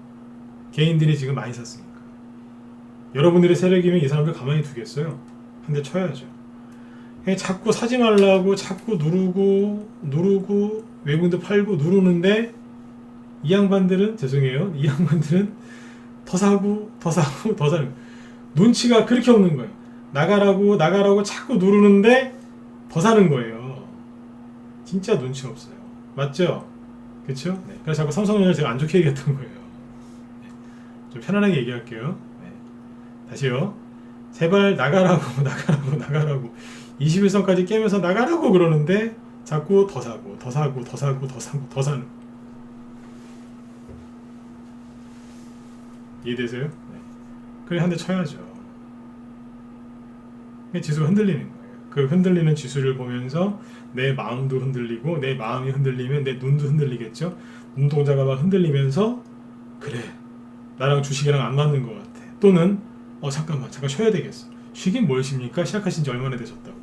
개인들이 지금 많이 샀으니까. 여러분들이 세력이면 이 사람들 가만히 두겠어요? 한 대 쳐야죠. 자꾸 사지 말라고 자꾸 누르고 외국인도 팔고 누르는데 이 양반들은, 죄송해요, 이 양반들은 더 사고 더 사고 더 사는, 눈치가 그렇게 없는 거예요. 나가라고 자꾸 누르는데 더 사는 거예요. 진짜 눈치 없어요. 맞죠? 그쵸? 네. 그래서 자꾸 삼성전자를 제가 안 좋게 얘기했던 거예요. 네. 좀 편안하게 얘기할게요. 네. 다시요. 제발 나가라고 21선까지 깨면서 나가라고 그러는데 자꾸 더 사고 더 사는. 이해되세요? 네. 그래 한 대 쳐야죠. 지수가 흔들리는 거예요. 그 흔들리는 지수를 보면서 내 마음도 흔들리고, 내 마음이 흔들리면 내 눈도 흔들리겠죠. 눈동자가 막 흔들리면서 그래, 나랑 주식이랑 안 맞는 것 같아. 또는 잠깐 쉬어야 되겠어. 쉬긴 뭘 쉽니까? 시작하신 지 얼마나 되셨다고.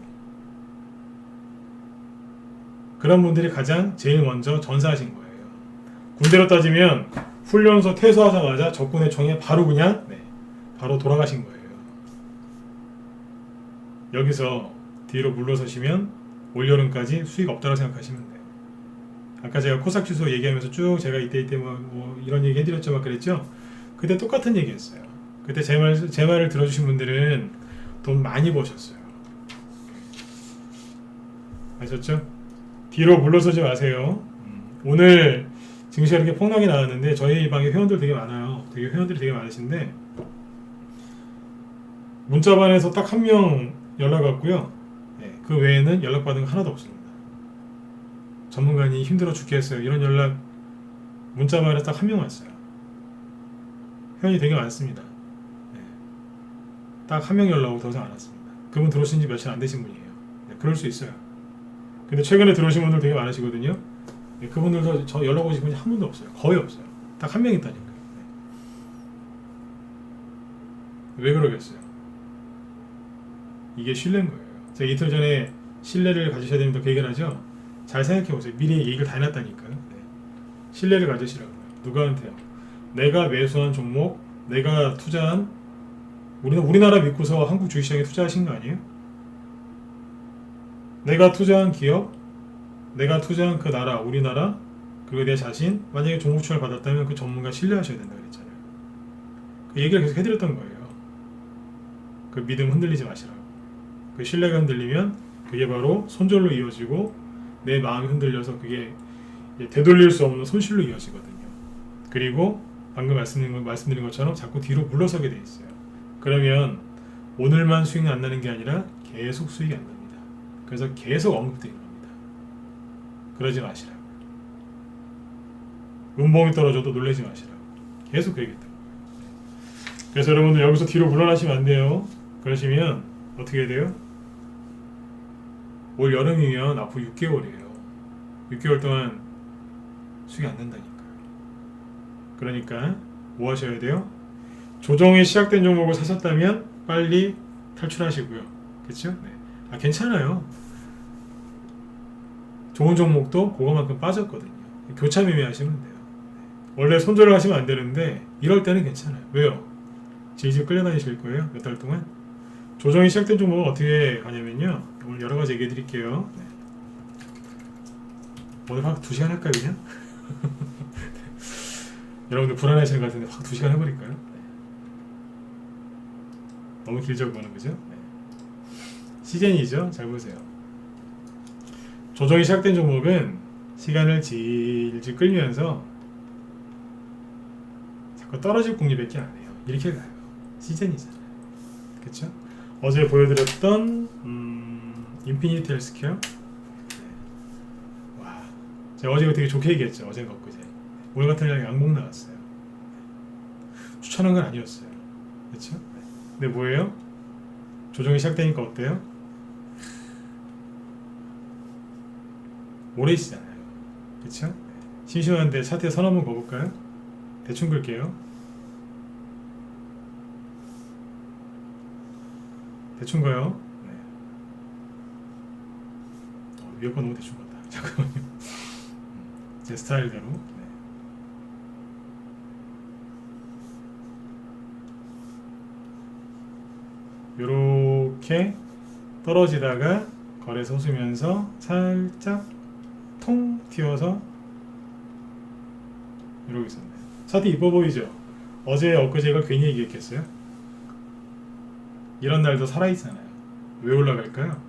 그런 분들이 가장 제일 먼저 전사하신 거예요. 군대로 따지면 훈련소 퇴소하자마자 적군의 총에 바로 그냥 바로 돌아가신 거예요. 여기서 뒤로 물러서시면 올여름까지 수익 없다고 생각하시면 돼요. 아까 제가 코스닥 지수 얘기하면서 쭉 제가 이때 뭐 이런 얘기 해드렸죠, 막 그랬죠. 그때 똑같은 얘기했어요. 그때 제 말을 들어주신 분들은 돈 많이 버셨어요. 아셨죠? 뒤로 물러서지 마세요. 오늘 증시가 이렇게 폭락이 나왔는데 저희 방에 회원들 되게 많아요. 회원들이 되게 많으신데 문자반에서 딱 한 명 연락 왔고요. 그 외에는 연락받은 거 하나도 없습니다. 전문가님 힘들어 죽겠어요. 이런 연락 문자반에서 딱 한 명 왔어요. 회원이 되게 많습니다. 딱 한 명 연락 오고 더 이상 안 왔습니다. 그분 들어오신 지 며칠 안 되신 분이에요. 그럴 수 있어요. 근데 최근에 들어오신 분들 되게 많으시거든요. 그분들도 저 연락 오신 분이 한 분도 없어요. 거의 없어요. 딱 한 명 있다니까요. 왜 그러겠어요? 이게 신뢰인 거예요. 제가 이틀 전에 신뢰를 가지셔야 됩니다. 그 얘기를 하죠. 잘 생각해보세요. 미리 얘기를 다 해놨다니까요. 네. 신뢰를 가지시라고요. 누구한테요? 내가 매수한 종목, 내가 투자한 우리나라 믿고서 한국 주식시장에 투자하신 거 아니에요? 내가 투자한 기업, 내가 투자한 그 나라, 우리나라, 그리고 내 자신, 만약에 종목 추천을 받았다면 그 전문가 신뢰하셔야 된다 그랬잖아요. 그 얘기를 계속 해드렸던 거예요. 그 믿음 흔들리지 마시라고. 그 신뢰가 흔들리면 그게 바로 손절로 이어지고 내 마음이 흔들려서 그게 되돌릴 수 없는 손실로 이어지거든요. 그리고 방금 말씀드린 것처럼 자꾸 뒤로 물러서게 돼 있어요. 그러면 오늘만 수익이 안 나는 게 아니라 계속 수익이 안 납니다. 그래서 계속 언급되는 겁니다. 그러지 마시라고. 음봉이 떨어져도 놀라지 마시라고. 계속 그 얘기했던 거예요. 그래서 여러분들 여기서 뒤로 물러나시면 안 돼요. 그러시면 어떻게 해야 돼요? 올 여름이면 앞으로 6개월이에요. 6개월 동안 수익이 안 난다니까요. 그러니까 뭐 하셔야 돼요? 조정이 시작된 종목을 사셨다면 빨리 탈출하시고요. 그렇죠? 네. 아, 괜찮아요. 좋은 종목도 그거만큼 빠졌거든요. 교차 매매하시면 돼요. 원래 손절을 하시면 안 되는데 이럴 때는 괜찮아요. 왜요? 질질 끌려다니실 거예요. 몇 달 동안. 조정이 시작된 종목은 어떻게 하냐면요. 오늘 여러 가지 얘기해 드릴게요. 네. 오늘 확 2시간 할까요 그냥? 여러분들 불안하시는 것 같은데 확 2시간 해버릴까요? 네. 너무 길죠 그거는 그죠? 네. 시즌이죠. 잘 보세요. 조정이 시작된 종목은 시간을 질질 끌면서 자꾸 떨어질 공리밖에 안 해요. 이렇게 가요. 시즌이잖아요. 그쵸? 어제 보여드렸던 인피니티 헬스케어. 와, 제가 어제 되게 좋게 얘기했죠. 어제가 엊그제. 오늘 같은 날 양봉 나왔어요. 추천한 건 아니었어요. 그쵸? 근데 뭐예요? 조정이 시작되니까 어때요? 오래시잖아요. 그쵸? 심심한데 차트에 선 한번 그어볼까요? 대충 그을게요. 대충 거요. 네. 위에 거 너무 대충 같다. 잠깐만요. 제 스타일대로. 네. 요렇게 떨어지다가 거래 솟으면서 살짝 통 튀어서 이러고 있었네요. 차트 이뻐 보이죠? 어제 엊그제가 괜히 얘기했겠어요? 이런 날도 살아있잖아요. 왜 올라갈까요?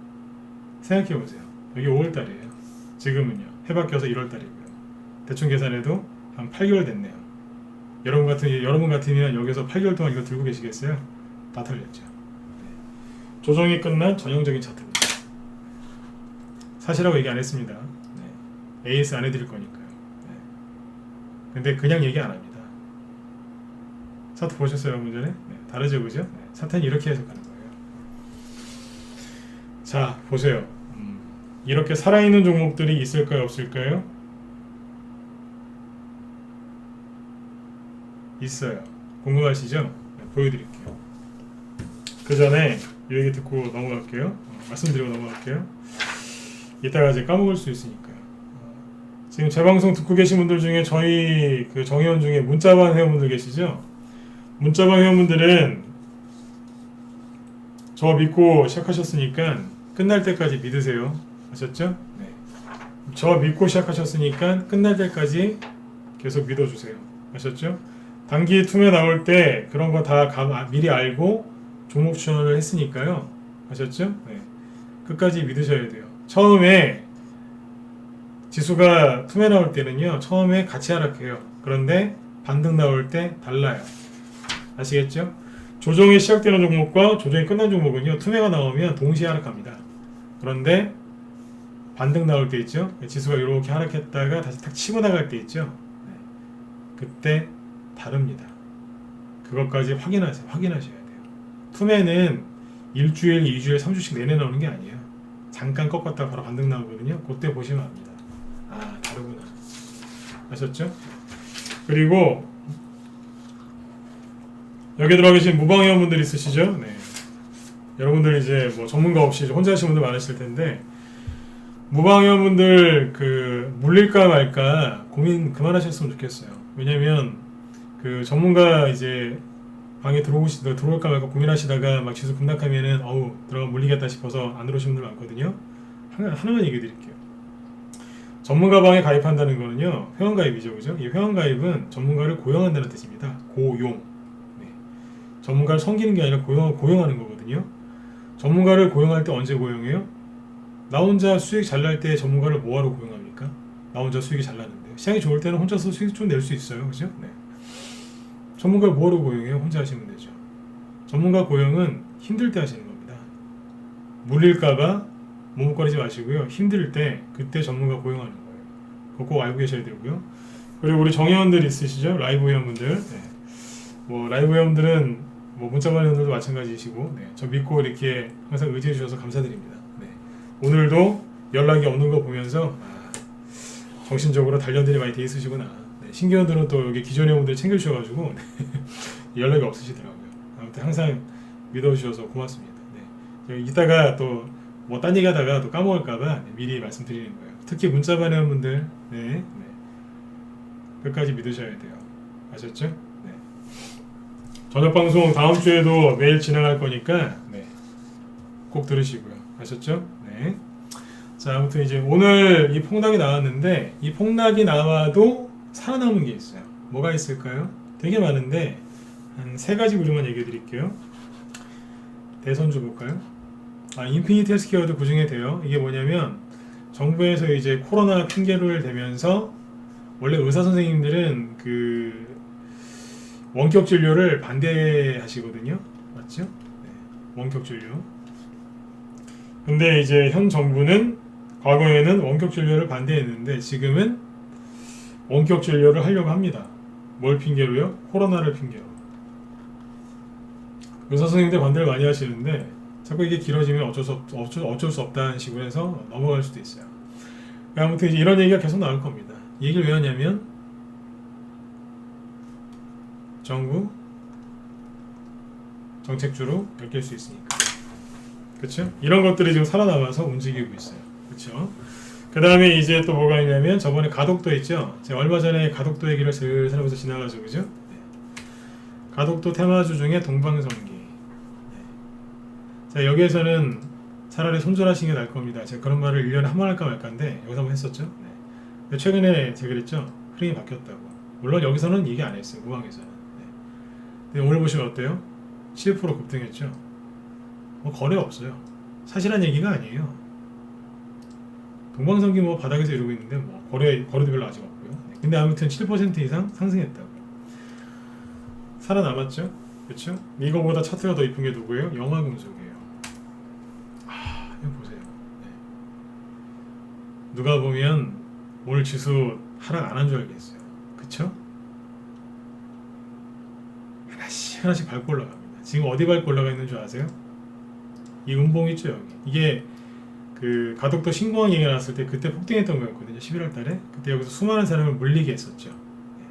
생각해보세요. 여기 5월달이에요. 지금은요. 해바뀌어서 1월달이고요. 대충 계산해도 한 8개월 됐네요. 여러분 같으면 여기서 8개월 동안 이거 들고 계시겠어요? 다 털렸죠. 네. 조정이 끝난 전형적인 차트입니다. 사시라고 얘기 안 했습니다. 네. AS 안 해드릴 거니까요. 네. 근데 그냥 얘기 안 합니다. 차트 보셨어요, 여러분 전에? 네. 다르죠, 그죠? 네. 차트는 이렇게 해석하는 거예요. 자, 보세요. 이렇게 살아있는 종목들이 있을까요, 없을까요? 있어요. 궁금하시죠? 네, 보여드릴게요. 그 전에 이 얘기 듣고 넘어갈게요. 말씀드리고 넘어갈게요. 이따가 이제 까먹을 수 있으니까요. 지금 제 방송 듣고 계신 분들 중에 저희 그 정회원 중에 문자방 회원분들 계시죠? 문자방 회원분들은 저 믿고 시작하셨으니까 끝날 때까지 믿으세요. 아셨죠? 네. 저 믿고 시작하셨으니까 끝날 때까지 계속 믿어주세요. 아셨죠? 단기 투매 나올 때 그런 거 다 미리 알고 종목 추천을 했으니까요. 아셨죠? 네. 끝까지 믿으셔야 돼요. 처음에 지수가 투매 나올 때는요. 처음에 같이 하락해요. 그런데 반등 나올 때 달라요. 아시겠죠? 조정이 시작되는 종목과 조정이 끝난 종목은요. 투매가 나오면 동시에 하락합니다. 그런데 반등 나올 때 있죠. 지수가 이렇게 하락했다가 다시 탁 치고 나갈 때 있죠. 네. 그때 다릅니다. 그것까지 확인하셔야 돼요. 투매는 일주일, 2주일, 3주씩 내내 나오는 게 아니에요. 잠깐 꺾었다가 바로 반등 나오거든요. 그때 보시면 압니다. 아, 다르구나. 아셨죠? 그리고 여기 들어와 계신 무방위원분들 있으시죠? 네. 여러분들 이제 뭐 전문가 없이 혼자 하시는 분들 많으실 텐데 무방위원분들 그 물릴까 말까 고민 그만하셨으면 좋겠어요. 왜냐면 그 전문가 이제 방에 들어올까 말까 고민하시다가 막 지수 급락하면은 어우 들어가 물리겠다 싶어서 안 들어오시는 분들 많거든요. 하나만 얘기해 드릴게요. 전문가 방에 가입한다는 거는요 회원가입이죠, 그죠? 이 회원가입은 전문가를 고용한다는 뜻입니다. 고용. 네. 전문가를 섬기는 게 아니라 고용하는 거거든요. 전문가를 고용할 때 언제 고용해요? 나 혼자 수익 잘 날 때 전문가를 뭐하러 고용합니까? 나 혼자 수익이 잘 나는데 시장이 좋을 때는 혼자서 수익 좀 낼 수 있어요, 그죠? 네. 전문가를 뭐하러 고용해요? 혼자 하시면 되죠. 전문가 고용은 힘들 때 하시는 겁니다. 물릴까봐 머뭇거리지 마시고요. 힘들 때 그때 전문가 고용하는 거예요. 그거 꼭 알고 계셔야 되고요. 그리고 우리 정회원들 있으시죠? 라이브 회원분들. 네. 뭐 라이브 회원들은 뭐 문자반 회원들도 마찬가지시고 네. 저 믿고 이렇게 항상 의지해 주셔서 감사드립니다. 네. 오늘도 연락이 오는 거 보면서 정신적으로 단련들이 많이 돼 있으시구나. 네. 신규원들은 또 여기 기존 회원분들 챙겨주셔가지고 연락이 없으시더라고요. 아무튼 항상 믿어주셔서 고맙습니다. 네. 이따가 또 뭐 딴 얘기 하다가 또 까먹을까봐 미리 말씀드리는 거예요. 특히 문자반 회원분들 네. 끝까지 믿으셔야 돼요. 아셨죠? 네. 저녁 방송 다음 주에도 매일 진행할 거니까 네. 꼭 들으시고요. 아셨죠? 네. 자, 아무튼 이제 오늘 이 폭락이 나왔는데 이 폭락이 나와도 살아남은 게 있어요. 뭐가 있을까요? 되게 많은데 한 세 가지 구조만 얘기해 드릴게요. 대선주 볼까요? 인피니티 헬스케어도 그 중에 돼요. 이게 뭐냐면 정부에서 이제 코로나 핑계를 대면서 원래 의사 선생님들은 그 원격 진료를 반대하시거든요. 맞죠? 네. 원격 진료. 근데 이제 현 정부는 과거에는 원격 진료를 반대했는데 지금은 원격 진료를 하려고 합니다. 뭘 핑계로요? 코로나를 핑계로. 의사 선생님들 반대를 많이 하시는데 자꾸 이게 길어지면 어쩔 수 없다는 식으로 해서 넘어갈 수도 있어요. 아무튼 이제 이런 얘기가 계속 나올 겁니다. 이 얘기를 왜 하냐면 정부 정책주로 엮일 수 있으니까. 그렇죠? 이런 것들이 지금 살아남아서 움직이고 있어요. 그렇죠? 그 다음에 이제 또 뭐가 있냐면 저번에 가덕도 있죠? 제가 얼마 전에 가덕도 얘기를 슬슬 하면서 지나가죠. 그죠? 네. 가덕도 테마주 중에 동방성기. 자, 여기에서는 차라리 손절하시는 게 나을 겁니다. 제가 그런 말을 1년에 한 번 할까 말까인데 여기서 한번 했었죠. 네. 근데 최근에 제가 그랬죠. 흐름이 바뀌었다고. 물론 여기서는 얘기 안 했어요. 무방에서는. 네. 근데 오늘 보시면 어때요? 7% 급등했죠. 뭐 거래 없어요. 사실한 얘기가 아니에요. 동방성기 뭐 바닥에서 이러고 있는데 뭐 거래도 별로 아직 없고요. 네. 근데 아무튼 7% 이상 상승했다고. 살아남았죠. 그렇죠? 이거보다 차트가 더 이쁜 게 누구예요? 영화금속이에요. 이거 보세요. 네. 누가 보면 오늘 지수 하락 안 한 줄 알겠어요. 그쵸? 하나씩 밟고 올라갑니다. 지금 어디 밟고 올라가 있는 줄 아세요? 이 음봉 있죠 여기. 이게 그 가덕도 신공항 얘기가 나왔을 때 그때 폭등했던 거였거든요. 11월 달에. 그때 여기서 수많은 사람을 물리게 했었죠. 네.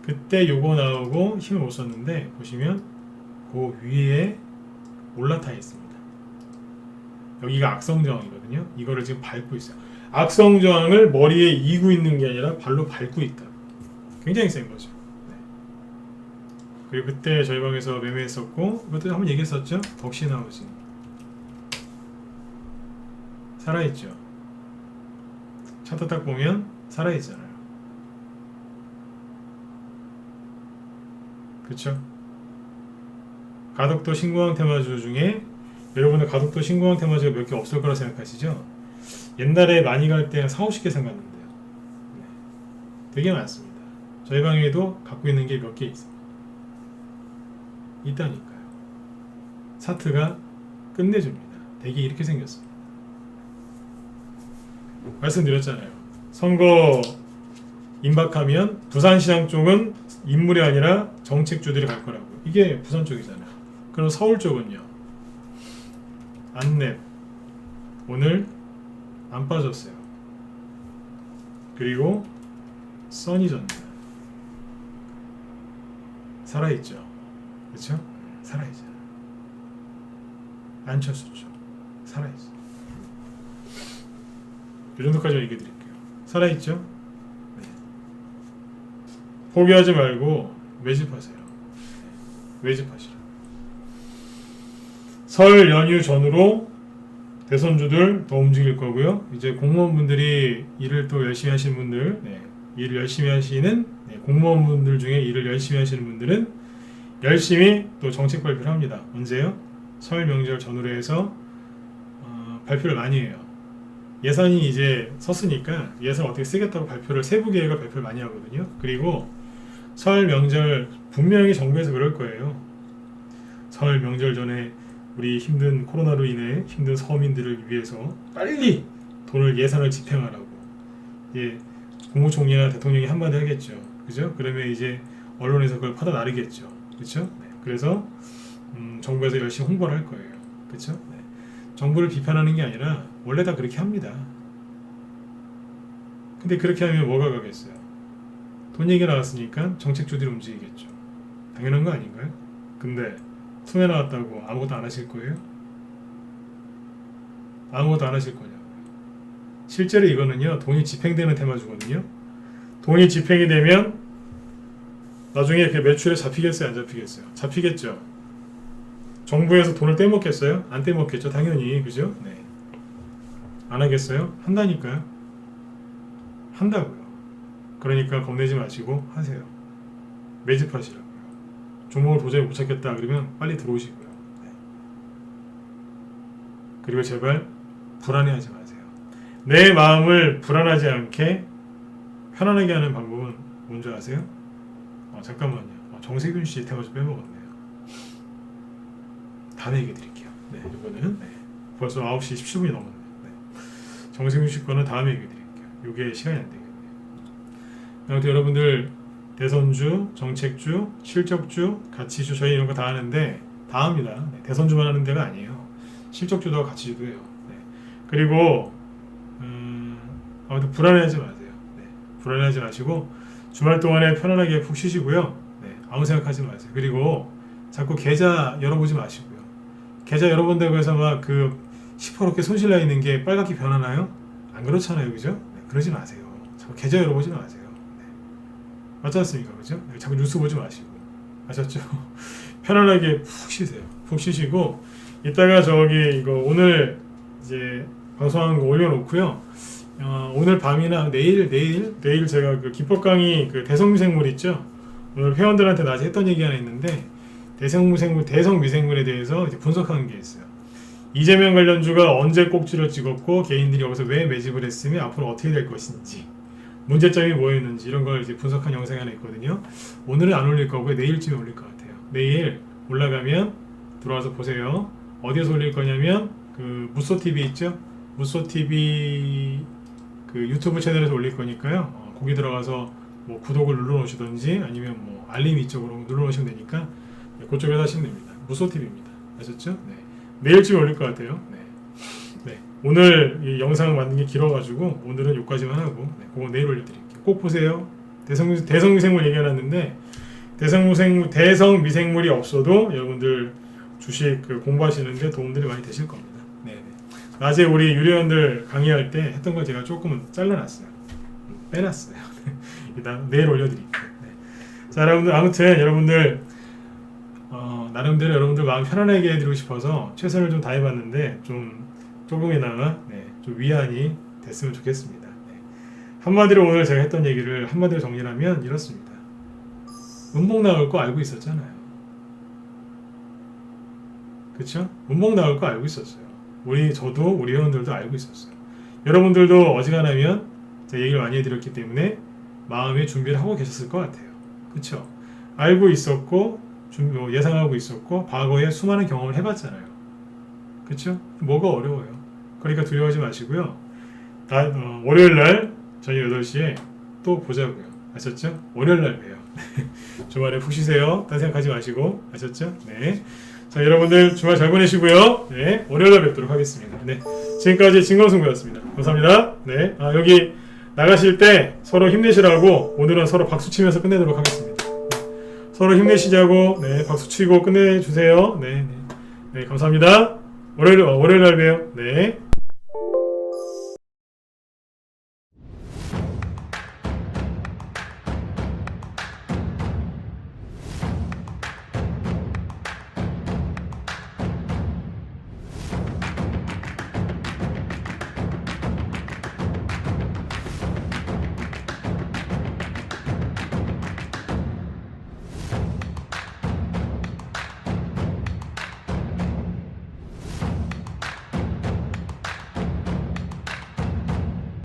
그때 요거 나오고 힘을 못 썼는데 보시면 그 위에 올라타 있습니다. 여기가 악성저항이거든요. 이거를 지금 밟고 있어요. 악성저항을 머리에 이고 있는 게 아니라 발로 밟고 있다. 굉장히 센 거죠. 네. 그리고 그때 저희 방에서 매매했었고 이것도 한번 얘기했었죠. 덕신하우징 살아있죠. 차트 딱 보면 살아있잖아요. 그쵸? 가덕도 신공항 테마주 중에 여러분들 가덕도 신공항 테마주가 몇 개 없을 거라 생각하시죠? 옛날에 많이 갈 때 4, 50개 생각났는데요. 네. 되게 많습니다. 저희 방에도 갖고 있는 게 몇 개 있다니까요. 차트가 끝내줍니다. 되게 이렇게 생겼어요. 말씀드렸잖아요. 선거 임박하면 부산시장 쪽은 인물이 아니라 정책주들이 갈 거라고. 이게 부산 쪽이잖아요. 그럼 서울 쪽은요. 안랩 오늘 안 빠졌어요. 그리고 써니전자 살아있죠. 그쵸? 살아있죠. 안철수죠. 살아있어. 이 정도까지 얘기해 드릴게요. 살아있죠? 네. 포기하지 말고 매집하세요. 매집하시라. 설 연휴 전후로 대선주들 더 움직일 거고요. 이제 공무원분들이 일을 또 열심히 하시는 분들, 일을 열심히 하시는 공무원분들 중에 일을 열심히 하시는 분들은 열심히 또 정책 발표를 합니다. 언제요? 설 명절 전후로 해서 발표를 많이 해요. 예산이 이제 섰으니까 예산 어떻게 쓰겠다고 발표를 세부 계획을 발표를 많이 하거든요. 그리고 설 명절 분명히 정부에서 그럴 거예요. 설 명절 전에 우리 힘든 코로나로 인해 힘든 서민들을 위해서 빨리 돈을 예산을 집행하라고 국무총리나 대통령이 한마디 하겠죠. 그죠? 그러면 이제 언론에서 그걸 퍼다 나르겠죠. 그렇죠? 네. 그래서 정부에서 열심히 홍보를 할 거예요. 그렇죠? 네. 정부를 비판하는 게 아니라 원래 다 그렇게 합니다. 근데 그렇게 하면 뭐가 가겠어요? 돈 얘기 나왔으니까 정책주들이 움직이겠죠. 당연한 거 아닌가요? 근데 투매 나왔다고 아무것도 안 하실 거예요? 아무것도 안 하실 거냐고요. 실제로 이거는요, 돈이 집행되는 테마주거든요. 돈이 집행이 되면 나중에 그 매출에 잡히겠어요? 안 잡히겠어요? 잡히겠죠. 정부에서 돈을 떼먹겠어요? 안 떼먹겠죠. 당연히. 그죠? 네. 안 하겠어요? 한다니까요. 한다고요. 그러니까 겁내지 마시고 하세요. 매집하시라고요. 종목을 도저히 못 찾겠다 그러면 빨리 들어오시고요. 네. 그리고 제발 불안해하지 마세요. 내 마음을 불안하지 않게 편안하게 하는 방법은 뭔지 아세요? 잠깐만요. 정세균 씨 테마 좀 빼먹었네요. 다음에 얘기해 드릴게요. 네, 이거는 벌써 9시 17분이 넘었네요. 네. 정세균 씨 거는 다음에 얘기해 드릴게요. 이게 시간이 안 되겠네요. 아무튼 여러분들 대선주, 정책주, 실적주, 가치주 저희 이런 거 다 하는데 다 합니다. 네, 대선주만 하는 데가 아니에요. 실적주도 가치주도 해요. 네. 그리고 아무튼 불안해하지 마세요. 네. 불안해하지 마시고 주말 동안에 편안하게 푹 쉬시고요. 네. 아무 생각하지 마세요. 그리고 자꾸 계좌 열어보지 마시고요. 계좌 열어본다고 해서 막 그 시퍼렇게 손실나 있는 게 빨갛게 변하나요? 안 그렇잖아요. 그죠? 네. 그러지 마세요. 자꾸 계좌 열어보지 마세요. 네. 맞지 않습니까? 그죠? 네. 자꾸 뉴스 보지 마시고. 아셨죠? 편안하게 푹 쉬세요. 푹 쉬시고 이따가 저기 이거 오늘 이제 방송한 거 올려놓고요. 오늘 밤이나 내일 제가 그 기법 강의 그 대성미생물 있죠. 오늘 회원들한테 낮에 했던 얘기 하나 있는데 대성미생물에 대해서 이제 분석하는 게 있어요. 이재명 관련주가 언제 꼭지를 찍었고 개인들이 여기서 왜 매집을 했으며 앞으로 어떻게 될 것인지 문제점이 뭐였는지 이런 걸 이제 분석한 영상이 하나 있거든요. 오늘은 안 올릴 거고요. 내일쯤에 올릴 것 같아요. 내일 올라가면 들어와서 보세요. 어디에서 올릴 거냐면 그 무쏘TV 있죠? 무쏘TV 그 유튜브 채널에서 올릴 거니까요. 거기 들어가서 뭐 구독을 눌러 놓으시든지 아니면 뭐 알림 이쪽으로 눌러 놓으시면 되니까 그쪽에서 하시면 됩니다. 무쏘TV입니다. 아셨죠? 네. 내일쯤에 올릴 것 같아요. 네. 네. 오늘 이 영상 만든 게 길어가지고 오늘은 여기까지만 하고 그거 내일 올려드릴게요. 꼭 보세요. 대성미생물 얘기해놨는데 대성미생물이 없어도 여러분들 주식 그 공부하시는데 도움들이 많이 되실 겁니다. 네. 낮에 우리 유료원들 강의할 때 했던 걸 제가 조금은 잘라놨어요. 빼놨어요. 일단 내일 올려드릴게요. 네. 자, 여러분들 아무튼 여러분들 나름대로 여러분들 마음 편안하게 해드리고 싶어서 최선을 좀 다해봤는데 조금이나마 좀 위안이 됐으면 좋겠습니다. 네. 한마디로 오늘 제가 했던 얘기를 한마디로 정리하면 이렇습니다. 음봉 나올 거 알고 있었잖아요. 그쵸? 음봉 나올 거 알고 있었어요. 저도 우리 회원들도 알고 있었어요. 여러분들도 어지간하면 제가 얘기를 많이 해드렸기 때문에 마음의 준비를 하고 계셨을 것 같아요. 그쵸? 알고 있었고 예상하고 있었고 과거에 수많은 경험을 해봤잖아요. 그쵸? 뭐가 어려워요. 그러니까 두려워하지 마시고요. 월요일날 저녁 8시에 또 보자고요. 아셨죠? 월요일날 봬요. 주말에 푹 쉬세요. 딴 생각하지 마시고. 아셨죠? 네. 자, 여러분들 주말 잘 보내시고요. 네. 월요일날 뵙도록 하겠습니다. 네. 지금까지 진검승부였습니다. 감사합니다. 네. 여기 나가실 때 서로 힘내시라고 오늘은 서로 박수 치면서 끝내도록 하겠습니다. 서로 힘내시자고 네 박수 치고 끝내주세요. 네, 네, 네 감사합니다. 월요일 날 봬요. 네.